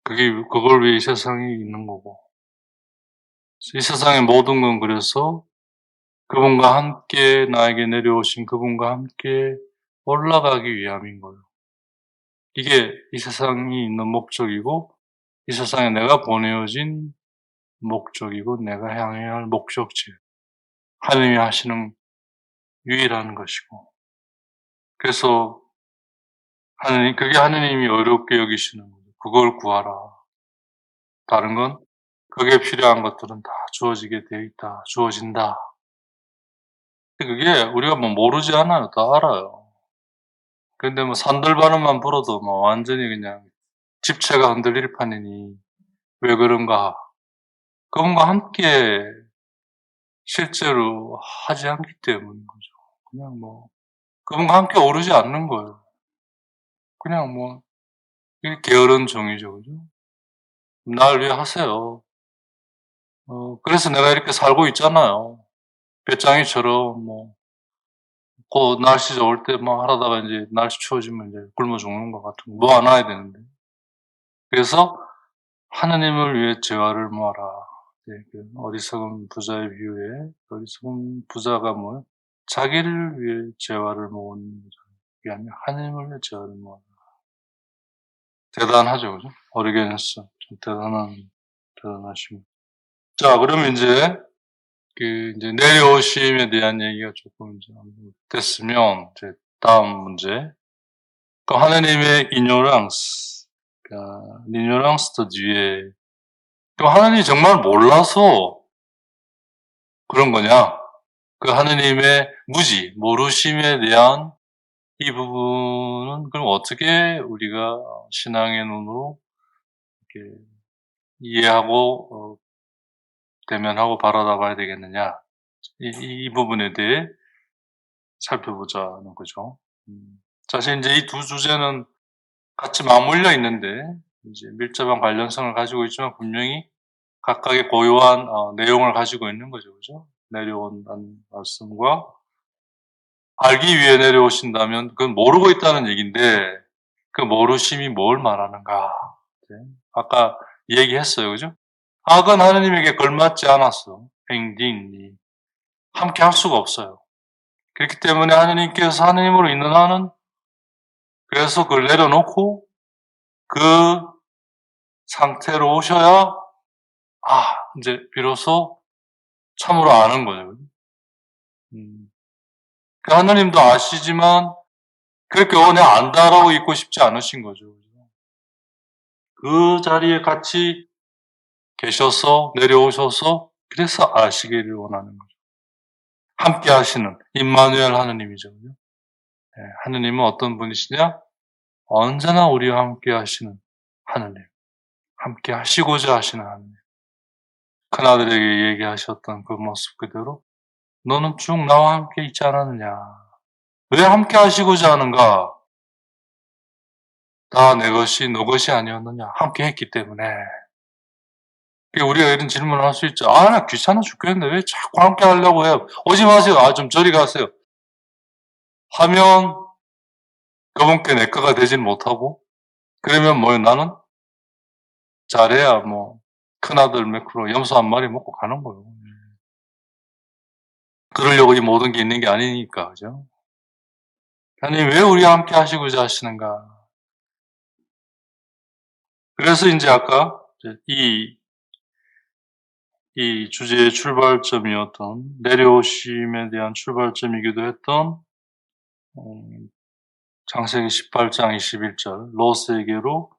그걸 위해 이 세상이 있는 거고. 이 세상의 모든 건 그래서 그분과 함께 나에게 내려오신 그분과 함께 올라가기 위함인 거예요. 이게 이 세상이 있는 목적이고 이 세상에 내가 보내어진 목적이고 내가 향해야 할 목적지. 하느님이 하시는 유일한 것이고. 그래서 그게 하느님이 어렵게 여기시는 거죠. 그걸 구하라. 다른 건 그게 필요한 것들은 다 주어지게 되어 있다. 주어진다. 그게 우리가 뭐 모르지 않아요. 다 알아요. 근데 뭐 산들바람만 불어도 뭐 완전히 그냥 집체가 흔들릴 판이니 왜 그런가? 그분과 함께 실제로 하지 않기 때문인 거죠. 그냥 뭐 그분과 함께 오르지 않는 거예요. 그냥 뭐 이게 게으른 종이죠, 그죠? 날 위해 하세요. 그래서 내가 이렇게 살고 있잖아요. 배짱이처럼 뭐 곧 날씨 좋을 때 막 하다가 이제 날씨 추워지면 이제 굶어 죽는 것 같은 거 모아 놔야 되는데. 그래서 하느님을 위해 재화를 모아라. 네, 그 어리석은 부자의 비유에 어리석은 부자가 뭐예요? 자기를 위해 재화를 모으는 거죠. 그게 아니라 하느님을 위해 재화를 모아라. 대단하죠, 그죠? 어리게니스 좀 대단하시고. 자, 그러면 이제 이제 내려오심에 대한 얘기가 조금 이제 됐으면 이제 다음 문제. 그 하느님의 ignorance, 그러니까 ignorance 뒤에 그 하느님이 정말 몰라서 그런 거냐? 그 하느님의 무지, 모르심에 대한 이 부분은 그럼 어떻게 우리가 신앙의 눈으로 이렇게 이해하고 대면하고 바라봐야 되겠느냐? 이 부분에 대해 살펴보자는 거죠. 사실 이제 이 두 주제는 같이 맞물려 있는데 이제 밀접한 관련성을 가지고 있지만 분명히 각각의 고유한 내용을 가지고 있는 거죠, 그죠? 내려온다는 말씀과 알기 위해 내려오신다면 그건 모르고 있다는 얘기인데 그 모르심이 뭘 말하는가? 네. 아까 얘기했어요, 그죠? 악은 하느님에게 걸맞지 않았어. 행진이 함께 할 수가 없어요. 그렇기 때문에 하느님께서 하느님으로 있는 한은 그래서 그걸 내려놓고 그 상태로 오셔야 이제 비로소 참으로 아는 거죠. 그 하느님도 아시지만 그렇게 내가 안다라고 있고 싶지 않으신 거죠. 그 자리에 같이 계셔서 내려오셔서 그래서 아시기를 원하는 거죠. 함께 하시는 임마누엘 하느님이죠. 네, 하느님은 어떤 분이시냐? 언제나 우리와 함께 하시는 하느님. 함께 하시고자 하시는 하느님. 큰아들에게 얘기하셨던 그 모습 그대로 너는 쭉 나와 함께 있지 않았느냐. 왜 함께 하시고자 하는가? 다 내 것이 너 것이 아니었느냐. 함께 했기 때문에. 우리가 이런 질문을 할 수 있죠. 나 귀찮아 죽겠는데 왜 자꾸 함께 하려고 해요? 오지 마세요. 좀 저리 가세요. 하면 그분께 내 거가 되진 못하고 그러면 나는 잘해야 큰아들 매크로 염소 한 마리 먹고 가는 거예요. 그러려고 이 모든 게 있는 게 아니니까, 그죠? 하나님 왜 우리와 함께 하시고자 하시는가? 그래서 이제 아까 이 주제의 출발점이었던 내려오심에 대한 출발점이기도 했던 창세기 18장 21절 롯에게로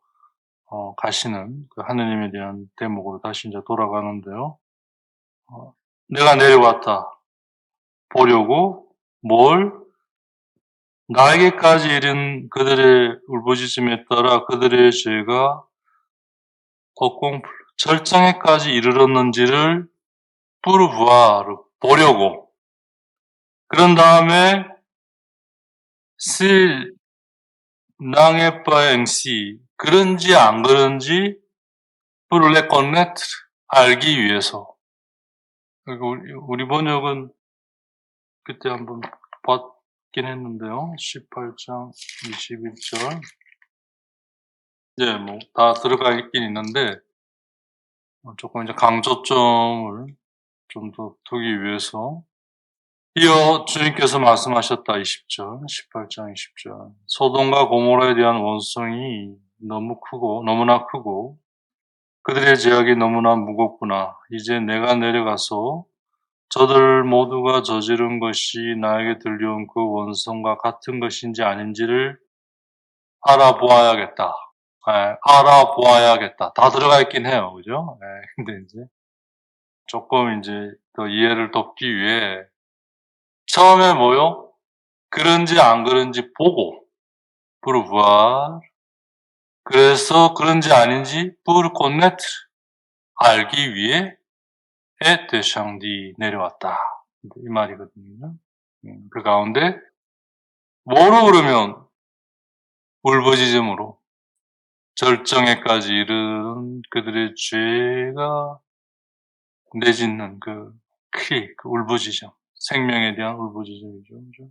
가시는 그 하느님에 대한 대목으로 다시 이제 돌아가는데요. 내가 내려왔다. 보려고 뭘? 나에게까지 이른 그들의 울부짖음에 따라 그들의 죄가 절정에까지 이르렀는지를 뿌르부아를 보려고. 그런 다음에 실 낭에빠앵시 그런지 안 그런지 뿌르레 건네트 알기 위해서. 우리 번역은 그때 한번 봤긴 했는데요. 18장 21절. 네, 뭐 다 들어가 있긴 있는데 조금 이제 강조점을 좀 더 두기 위해서 이어 주님께서 말씀하셨다. 20절, 18장 20절. 소돔과 고모라에 대한 원성이 너무나 크고 그들의 죄악이 너무나 무겁구나. 이제 내가 내려가서 저들 모두가 저지른 것이 나에게 들려온 그 원성과 같은 것인지 아닌지를 알아보아야겠다. 알아보아야겠다. 다 들어가 있긴 해요. 그죠? 근데 이제 조금 이제 더 이해를 돕기 위해 처음에 뭐요? 그런지 안 그런지 보고 부르부아 그래서 그런지 아닌지 부르콘네트 알기 위해 에테샹디 내려왔다. 이 말이거든요. 그 가운데 뭐로 그러면 울부짖음으로 절정에까지 이르는 그들의 죄가 내짓는 그 울부짖음, 생명에 대한 울부짖음이죠. 그죠?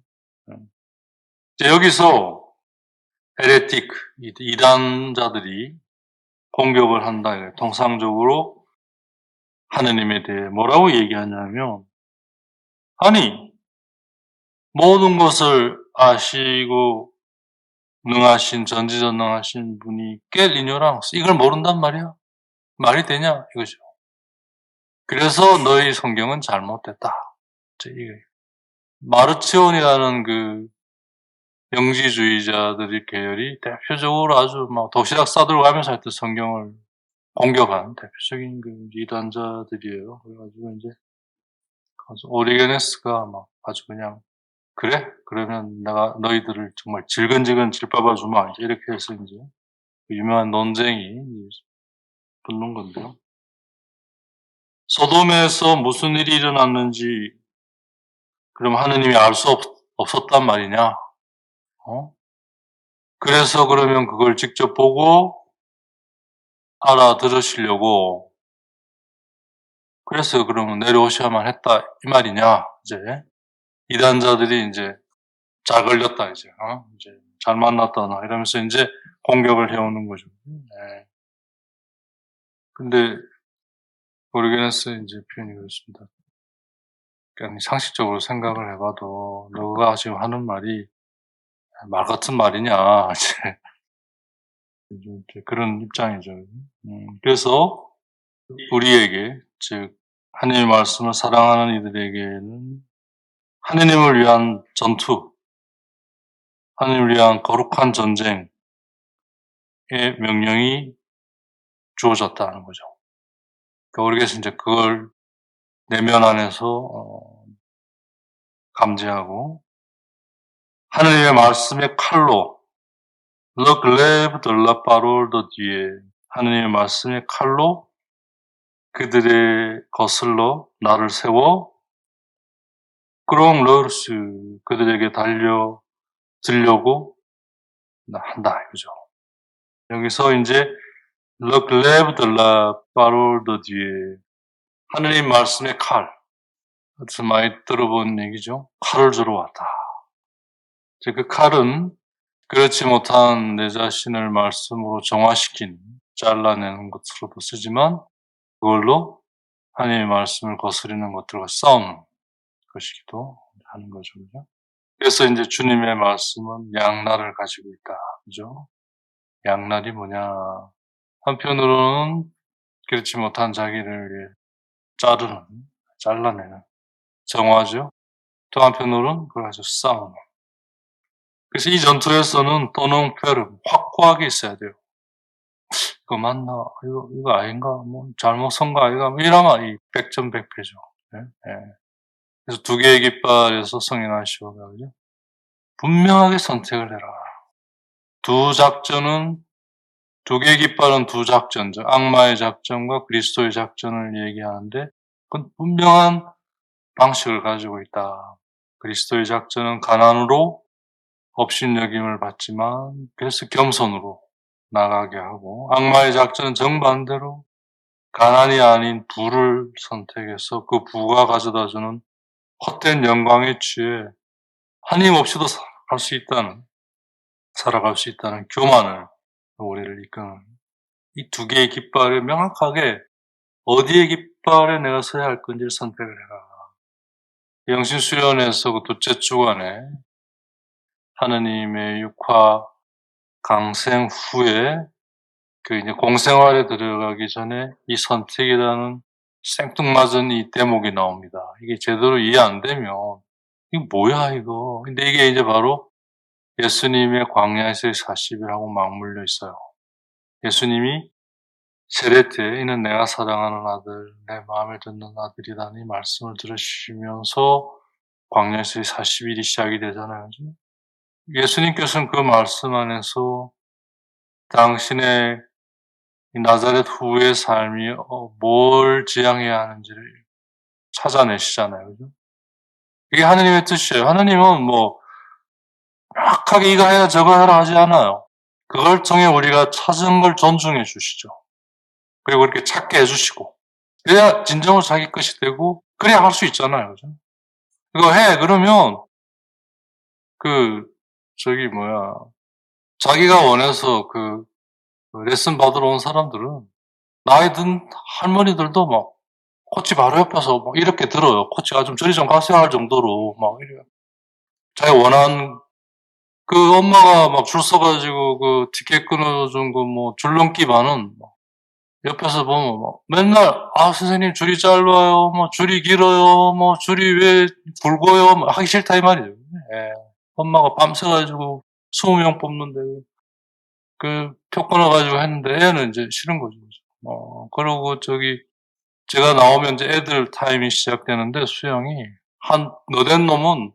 여기서 헤레틱, 이단자들이 공격을 한다. 통상적으로 하느님에 대해 뭐라고 얘기하냐면, 아니, 모든 것을 아시고 능하신, 전지전능하신 분이 깰리뇨랑스 이걸 모른단 말이야? 말이 되냐? 이거죠. 그래서 너희 성경은 잘못됐다. 이게 마르치온이라는 그 영지주의자들의 계열이 대표적으로 아주 막 도시락 싸들고 가면서 하여튼 성경을 공격한 대표적인 그 이단자들이에요. 그래가지고 이제 오리게네스가 막 아주 그냥 그래? 그러면 내가 너희들을 정말 질근질근 질밟아 주마. 이렇게 해서 이제 유명한 논쟁이 붙는 건데요. 소돔에서 무슨 일이 일어났는지 그럼 하느님이 알 수 없었단 말이냐? 그래서 그러면 그걸 직접 보고 알아들으시려고 그래서 그러면 내려오셔야만 했다 이 말이냐? 이제 이단자들이 이제 잘 걸렸다 이제 잘 만났다 이러면서 이제 공격을 해오는 거죠. 네. 근데 오리게네스 이제 표현이 그렇습니다. 그러니까 상식적으로 생각을 해봐도 너가 지금 하는 말이 말 같은 말이냐 이제 그런 입장이죠. 그래서 우리에게 즉 하나님의 말씀을 사랑하는 이들에게는 하느님을 위한 전투, 하느님을 위한 거룩한 전쟁의 명령이 주어졌다는 거죠. 그러니까 우리에게서 이제 그걸 내면 안에서 감지하고 하느님의 말씀의 칼로 Le glaive de la parole de Dieu 하느님의 말씀의 칼로 그들의 거슬러 나를 세워 그런 러스 그들에게 들려고 한다 이거죠. 여기서 이제 Le glaive de la parole de Dieu 하느님 말씀의 칼 어디서 많이 들어본 얘기죠. 칼을 주러 왔다. 그 칼은 그렇지 못한 내 자신을 말씀으로 정화시킨 잘라내는 것으로도 쓰지만 그걸로 하나님의 말씀을 거스르는 것들과 싸우는 것이기도 하는 거죠. 그죠? 그래서 이제 주님의 말씀은 양날을 가지고 있다. 그죠? 양날이 뭐냐. 한편으로는 그렇지 못한 자기를 위해 잘라내는 정화죠. 또 한편으로는 그걸 가지고 싸우는. 그래서 이 전투에서는 또는 페르 확고하게 있어야 돼요. 이거 맞나? 이거 아닌가? 뭐 잘못 쓴 거 아이가? 뭐 이러면 이 백전백패죠. 예? 예. 그래서 두 개의 깃발에서 성행하시오가 그죠? 분명하게 선택을 해라. 두 작전은 두 개의 깃발은 두 작전죠. 악마의 작전과 그리스도의 작전을 얘기하는데 그건 분명한 방식을 가지고 있다. 그리스도의 작전은 가난으로 업신여김을 받지만 그래서 겸손으로 나가게 하고 악마의 작전은 정반대로 가난이 아닌 부를 선택해서 그 부가 가져다주는 헛된 영광에 취해 하나님 없이도 살아갈 수 있다는 교만을 우리를 이끄는 이 두 개의 깃발을 명확하게 어디의 깃발에 내가 서야 할 건지를 선택을 해라. 영신수련에서 그 둘째 주간에 하느님의 육화 강생 후에 그 이제 공생활에 들어가기 전에 이 선택이라는 생뚱맞은 이 대목이 나옵니다. 이게 제대로 이해 안 되면 이거 뭐야 이거. 근데 이게 이제 바로 예수님의 광야에서의 40일하고 맞물려 있어요. 예수님이 세례 때 이는 내가 사랑하는 아들, 내 마음에 듣는 아들이라는 이 말씀을 들으시면서 광야에서의 40일이 시작이 되잖아요. 그죠? 예수님께서는 그 말씀 안에서 당신의 이 나자렛 후의 삶이 뭘 지향해야 하는지를 찾아내시잖아요. 그죠? 이게 하느님의 뜻이에요. 하느님은 뭐 명확하게 이거 해라 저거 해라 하지 않아요. 그걸 통해 우리가 찾은 걸 존중해 주시죠. 그리고 이렇게 찾게 해주시고 그래야 진정으로 자기 것이 되고 그래야 할 수 있잖아요. 그죠? 이거 해 그러면 자기가 원해서 레슨 받으러 온 사람들은 나이 든 할머니들도 막 코치 바로 옆에서 막 이렇게 들어요. 코치가 좀 저리 좀 가세요 할 정도로 막 이래요. 자기 원하는 그 엄마가 막 줄 서가지고 그 티켓 끊어준 그 뭐 줄넘기 반은 옆에서 보면 막 맨날 선생님 줄이 짧아요, 뭐 줄이 길어요, 뭐 줄이 왜 굵어요, 뭐 하기 싫다 이 말이에요. 예. 엄마가 밤새가지고 20명 뽑는데 그 표 끊어가지고 했는데 애는 이제 싫은 거죠. 그러고 제가 나오면 이제 애들 타임이 시작되는데 수영이 한 너된 놈은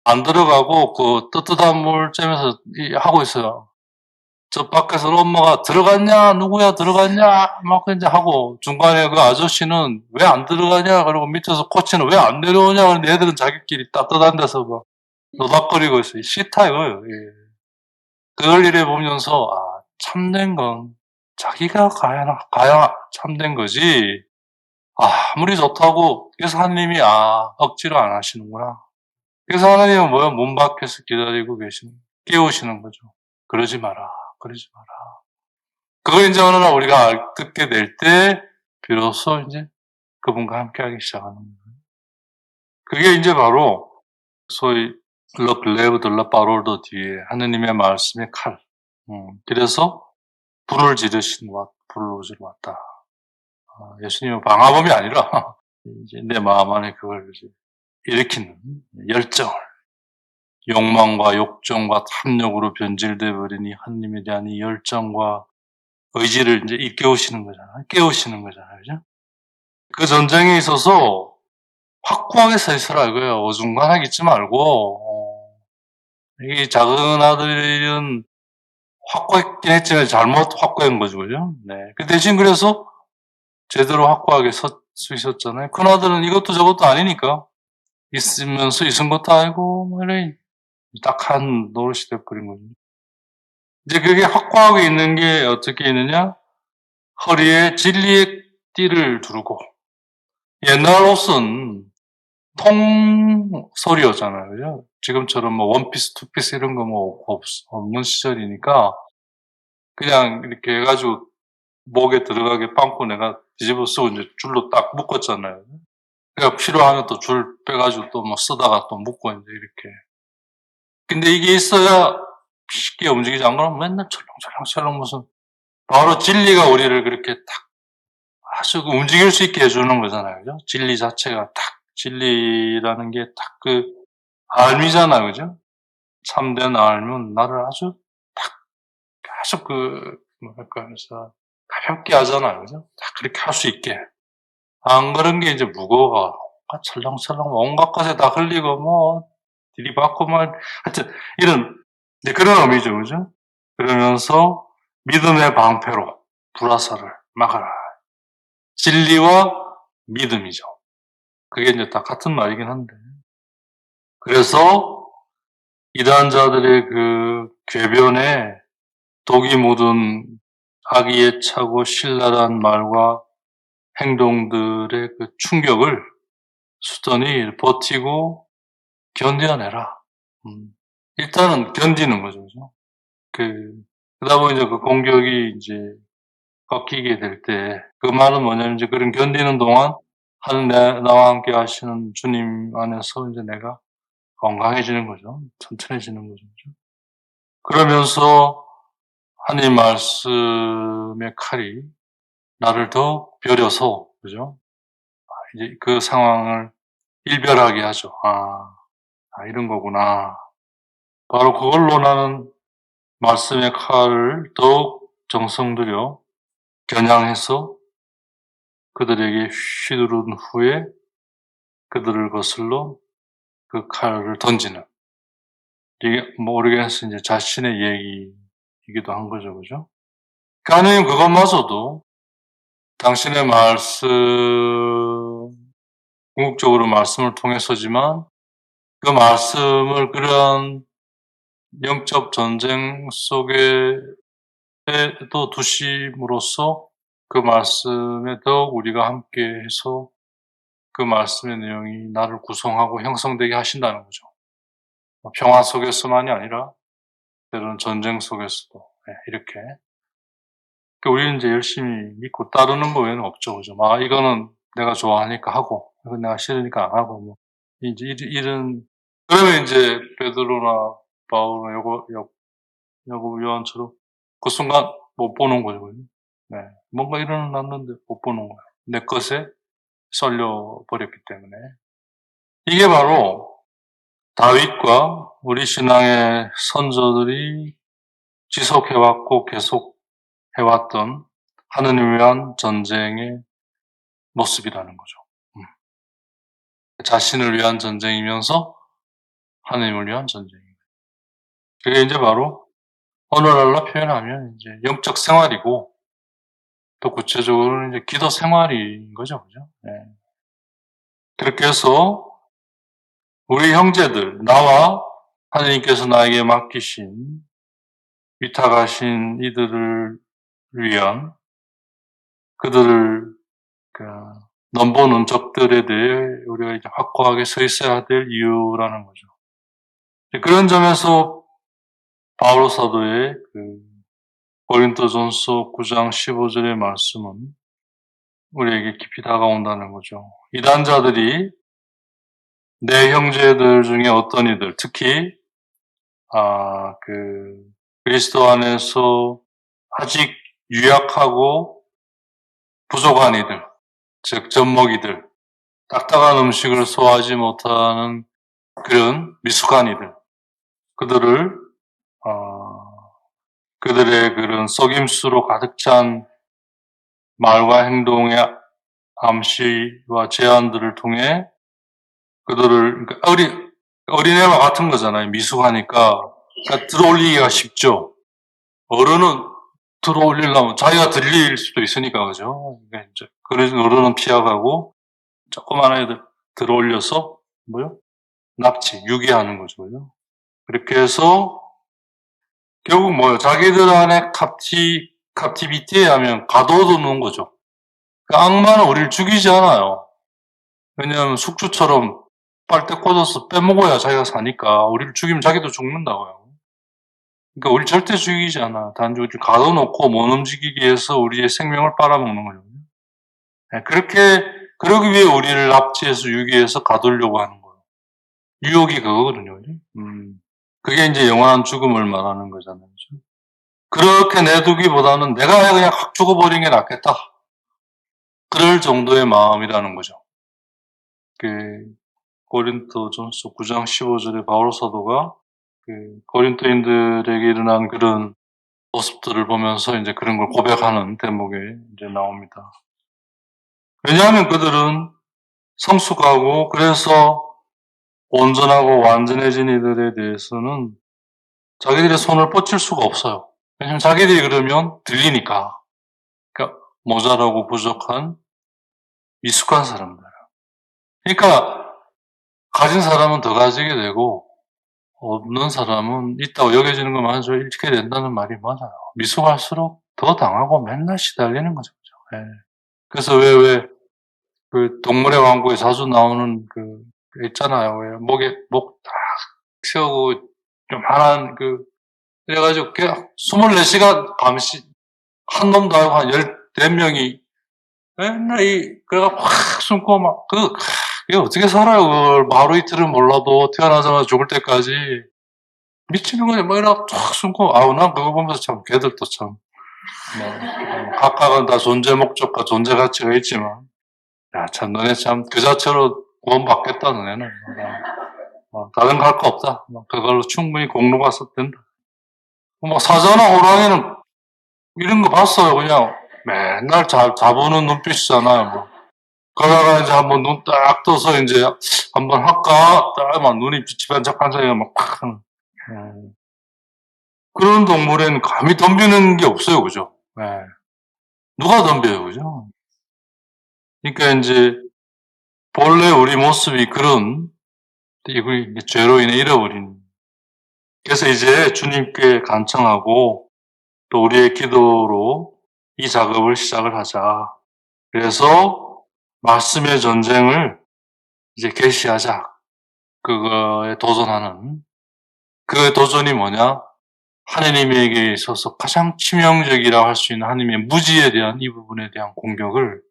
안 들어가고 그 뜨뜻한 물 쬐면서 하고 있어요. 저 밖에서 엄마가 들어갔냐 누구야 들어갔냐 막 이제 하고 중간에 그 아저씨는 왜 안 들어가냐 그러고 밑에서 코치는 왜 안 내려오냐 그런데 애들은 자기끼리 따뜻한 데서 막 노닥거리고 있어요. 싫다 이거예요. 예. 그걸 이래 보면서 참된 건 자기가 가야 참된 거지. 아무리 좋다고 그래서 하나님이 억지로 안 하시는구나. 그래서 하나님은 뭐야 문 밖에서 기다리고 깨우시는 거죠. 그러지 마라. 그러지 마라. 그걸 이제 어느 날 우리가 듣게 될 때 비로소 이제 그분과 함께하기 시작하는 거예요. 그게 이제 바로 소위 러 글레브 들라 파롤더 뒤에 하느님의 말씀의 칼. 그래서 불을 지르러 왔다. 예수님은 방화범이 아니라 이제 내 마음 안에 그걸 이제 일으키는 열정을 욕망과 욕정과 탐욕으로 변질돼 버린 이 하느님에 대한 이 열정과 의지를 이제 일깨우시는 거잖아요. 깨우시는 거잖아요. 그죠? 그 전쟁에 있어서 확고하게 서 있으라 이거예요. 어중간하게 있지 말고. 이 작은 아들은 확고했긴 했지만 잘못 확고한 거죠. 그죠? 네. 그 대신 그래서 제대로 확고하게 설 수 있었잖아요. 큰 아들은 이것도 저것도 아니니까 있으면서 있은 것도 아니고 뭐 이래 딱한 노릇이 돼버린 거죠. 이제 그게 확고하게 있는 게 어떻게 있느냐? 허리에 진리의 띠를 두르고 옛날 옷은 통솔이었잖아요. 그죠? 지금처럼 뭐 원피스, 투피스 이런 거 뭐 없는 시절이니까 그냥 이렇게 해가지고 목에 들어가게 빵꾸 내가 뒤집어 쓰고 이제 줄로 딱 묶었잖아요. 그러니까 필요하면 또 줄 빼가지고 또 뭐 쓰다가 또 묶고 이제 이렇게. 근데 이게 있어야 쉽게 움직이지 안 그러면 맨날 철렁철렁 무슨 바로 진리가 우리를 그렇게 딱 아주 움직일 수 있게 해주는 거잖아요. 그죠? 진리 자체가 진리라는 게 알미잖아요. 그죠? 참된 알면 나를 아주 뭐랄까, 그래서 가볍게 하잖아요. 그죠? 딱 그렇게 할 수 있게. 안 그런 게 이제 무거워가 철렁철렁 온갖 것에 다 흘리고 뭐 들이받고 말 하여튼 이런 이제 그런 의미죠. 그죠? 그러면서 믿음의 방패로 불화살을 막아라. 진리와 믿음이죠. 그게 이제 다 같은 말이긴 한데. 그래서 이단자들의 그 궤변에 독이 묻은 악의에 차고 신랄한 말과 행동들의 그 충격을 수더니 버티고 견뎌내라. 일단은 견디는 거죠. 그죠? 그러다 보니 이제 그 공격이 이제 꺾이게 될 때, 그 말은 뭐냐면 이제 그런 견디는 동안 나와 함께 하시는 주님 안에서 이제 내가 건강해지는 거죠. 튼튼해지는 거죠. 그죠? 그러면서 하나님 말씀의 칼이 나를 더 벼려서, 그죠? 이제 그 상황을 일별하게 하죠. 이런 거구나. 바로 그걸로 나는 말씀의 칼을 더욱 정성 들여 겨냥해서 그들에게 휘두른 후에 그들을 거슬러 그 칼을 던지는. 이게 모르겠어 이제 자신의 얘기이기도 한 거죠. 그죠? 하나님 그것마저도 당신의 말씀, 궁극적으로 말씀을 통해서지만 그 말씀을 그런 영적 전쟁 속에 또 두심으로써 그 말씀에 더욱 우리가 함께해서 그 말씀의 내용이 나를 구성하고 형성되게 하신다는 거죠. 평화 속에서만이 아니라 때로는 전쟁 속에서도 이렇게. 그러니까 우리는 이제 열심히 믿고 따르는 거 외에는 없죠, 그죠? 이거는 내가 좋아하니까 하고, 이건 내가 싫으니까 안 하고, 뭐 이제 이런 그러면 이제 베드로나 바울이나 야고보 요한처럼 그 순간 못 보는 거죠. 네. 뭔가 일어났는데 못 보는 거예요. 내 것에 썰려 버렸기 때문에. 이게 바로 다윗과 우리 신앙의 선조들이 지속해왔고 계속해왔던 하느님을 위한 전쟁의 모습이라는 거죠. 자신을 위한 전쟁이면서 하느님을 위한 전쟁입니다. 그게 이제 바로 오늘날로 표현하면 이제 영적 생활이고 또 구체적으로는 이제 기도 생활인 거죠. 그죠? 네. 그렇게 해서 우리 형제들, 나와 하느님께서 나에게 맡기신 위탁하신 이들을 위한 그들을 넘보는 적들에 대해 우리가 이제 확고하게 서 있어야 될 이유라는 거죠. 그런 점에서 바울 사도의 고린도전서 9장 15절의 말씀은 우리에게 깊이 다가온다는 거죠. 이단자들이 내 형제들 중에 어떤 이들, 특히 그리스도 안에서 아직 유약하고 부족한 이들, 즉 젖먹이들, 딱딱한 음식을 소화하지 못하는 그런 미숙한 이들, 그들의 그런 속임수로 가득 찬 말과 행동의 암시와 제안들을 통해 그들을 그러니까 어린애와 같은 거잖아요. 미숙하니까 그러니까 들어올리기가 쉽죠. 어른은 들어올리려면 자기가 들릴 수도 있으니까 그죠. 그러니까 이제 그래서 어른은 피해가고 조그만 애들 들어올려서 납치, 유기하는 거죠. 그죠? 그렇게 해서 결국 자기들 안에 captivity에 하면 가둬두는 거죠. 그 악마는 우리를 죽이지 않아요. 왜냐하면 숙주처럼 빨대 꽂아서 빼먹어야 자기가 사니까 우리를 죽이면 자기도 죽는다고요. 그러니까 우리 절대 죽이지 않아. 단지 우리를 가둬놓고 못 움직이게 해서 우리의 생명을 빨아먹는 거예요. 그러기 위해 우리를 납치해서 유기해서 가두려고 하는 거예요. 유혹이 그거거든요. 그게 이제 영원한 죽음을 말하는 거잖아요. 그렇게 내두기보다는 내가 그냥 확 죽어버리는 게 낫겠다. 그럴 정도의 마음이라는 거죠. 고린도전서 9장 15절에 바울 사도가 고린도인들에게 일어난 그런 모습들을 보면서 이제 그런 걸 고백하는 대목이 이제 나옵니다. 왜냐하면 그들은 성숙하고 그래서 온전하고 완전해진 이들에 대해서는 자기들의 손을 뻗칠 수가 없어요. 왜냐하면 자기들이 그러면 들리니까. 그러니까 모자라고 부족한 미숙한 사람들. 그러니까 가진 사람은 더 가지게 되고 없는 사람은 있다고 여겨지는 것만으로 잃게 된다는 말이 맞아요. 미숙할수록 더 당하고 맨날 시달리는 거죠. 예. 그래서 그 동물의 왕국에 자주 나오는 그 있잖아요. 왜 목에 목 딱 세우고 요만한 그래가지고 그냥 24시간 감시 한 놈도 아니고 한 14명이 맨날 그래가 확 숨고 그게 어떻게 살아요, 그걸. 하루 이틀은 몰라도 태어나자마자 죽을 때까지. 미치는 거지. 뭐 이러고 쫙 숨고, 난 그거 보면서 참, 걔들도 참, 각각은 다 존재 목적과 존재 가치가 있지만, 야, 참, 너네 참, 그 자체로 구원받겠다, 너네는. 다른 거 할 거 없다. 그걸로 충분히 공로가 된다. 사자나 호랑이는 이런 거 봤어요, 그냥. 맨날 자보는 눈빛이잖아요, 그러다가 이제 한번 눈 딱 떠서 이제 한번 할까? 딱 막 눈이 빛이 반짝반짝해 막 팍. 그런 동물에는 감히 덤비는 게 없어요, 그죠? 네. 누가 덤벼요, 그죠? 그러니까 이제 본래 우리 모습이 그런 죄로 인해 잃어버린. 그래서 이제 주님께 간청하고 또 우리의 기도로 이 작업을 시작을 하자. 그래서 말씀의 전쟁을 이제 개시하자. 그거에 도전하는. 그 도전이 뭐냐? 하느님에게 있어서 가장 치명적이라고 할 수 있는 하느님의 무지에 대한 이 부분에 대한 공격을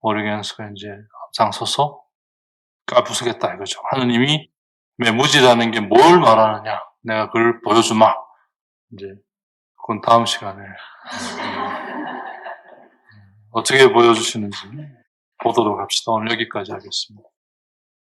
오르게나스가 이제 앞장서서 까부수겠다 이거죠. 하느님이 무지라는 게 뭘 말하느냐? 내가 그걸 보여주마. 이제 그건 다음 시간에 어떻게 보여주시는지 보도록 합시다. 오늘 여기까지 하겠습니다.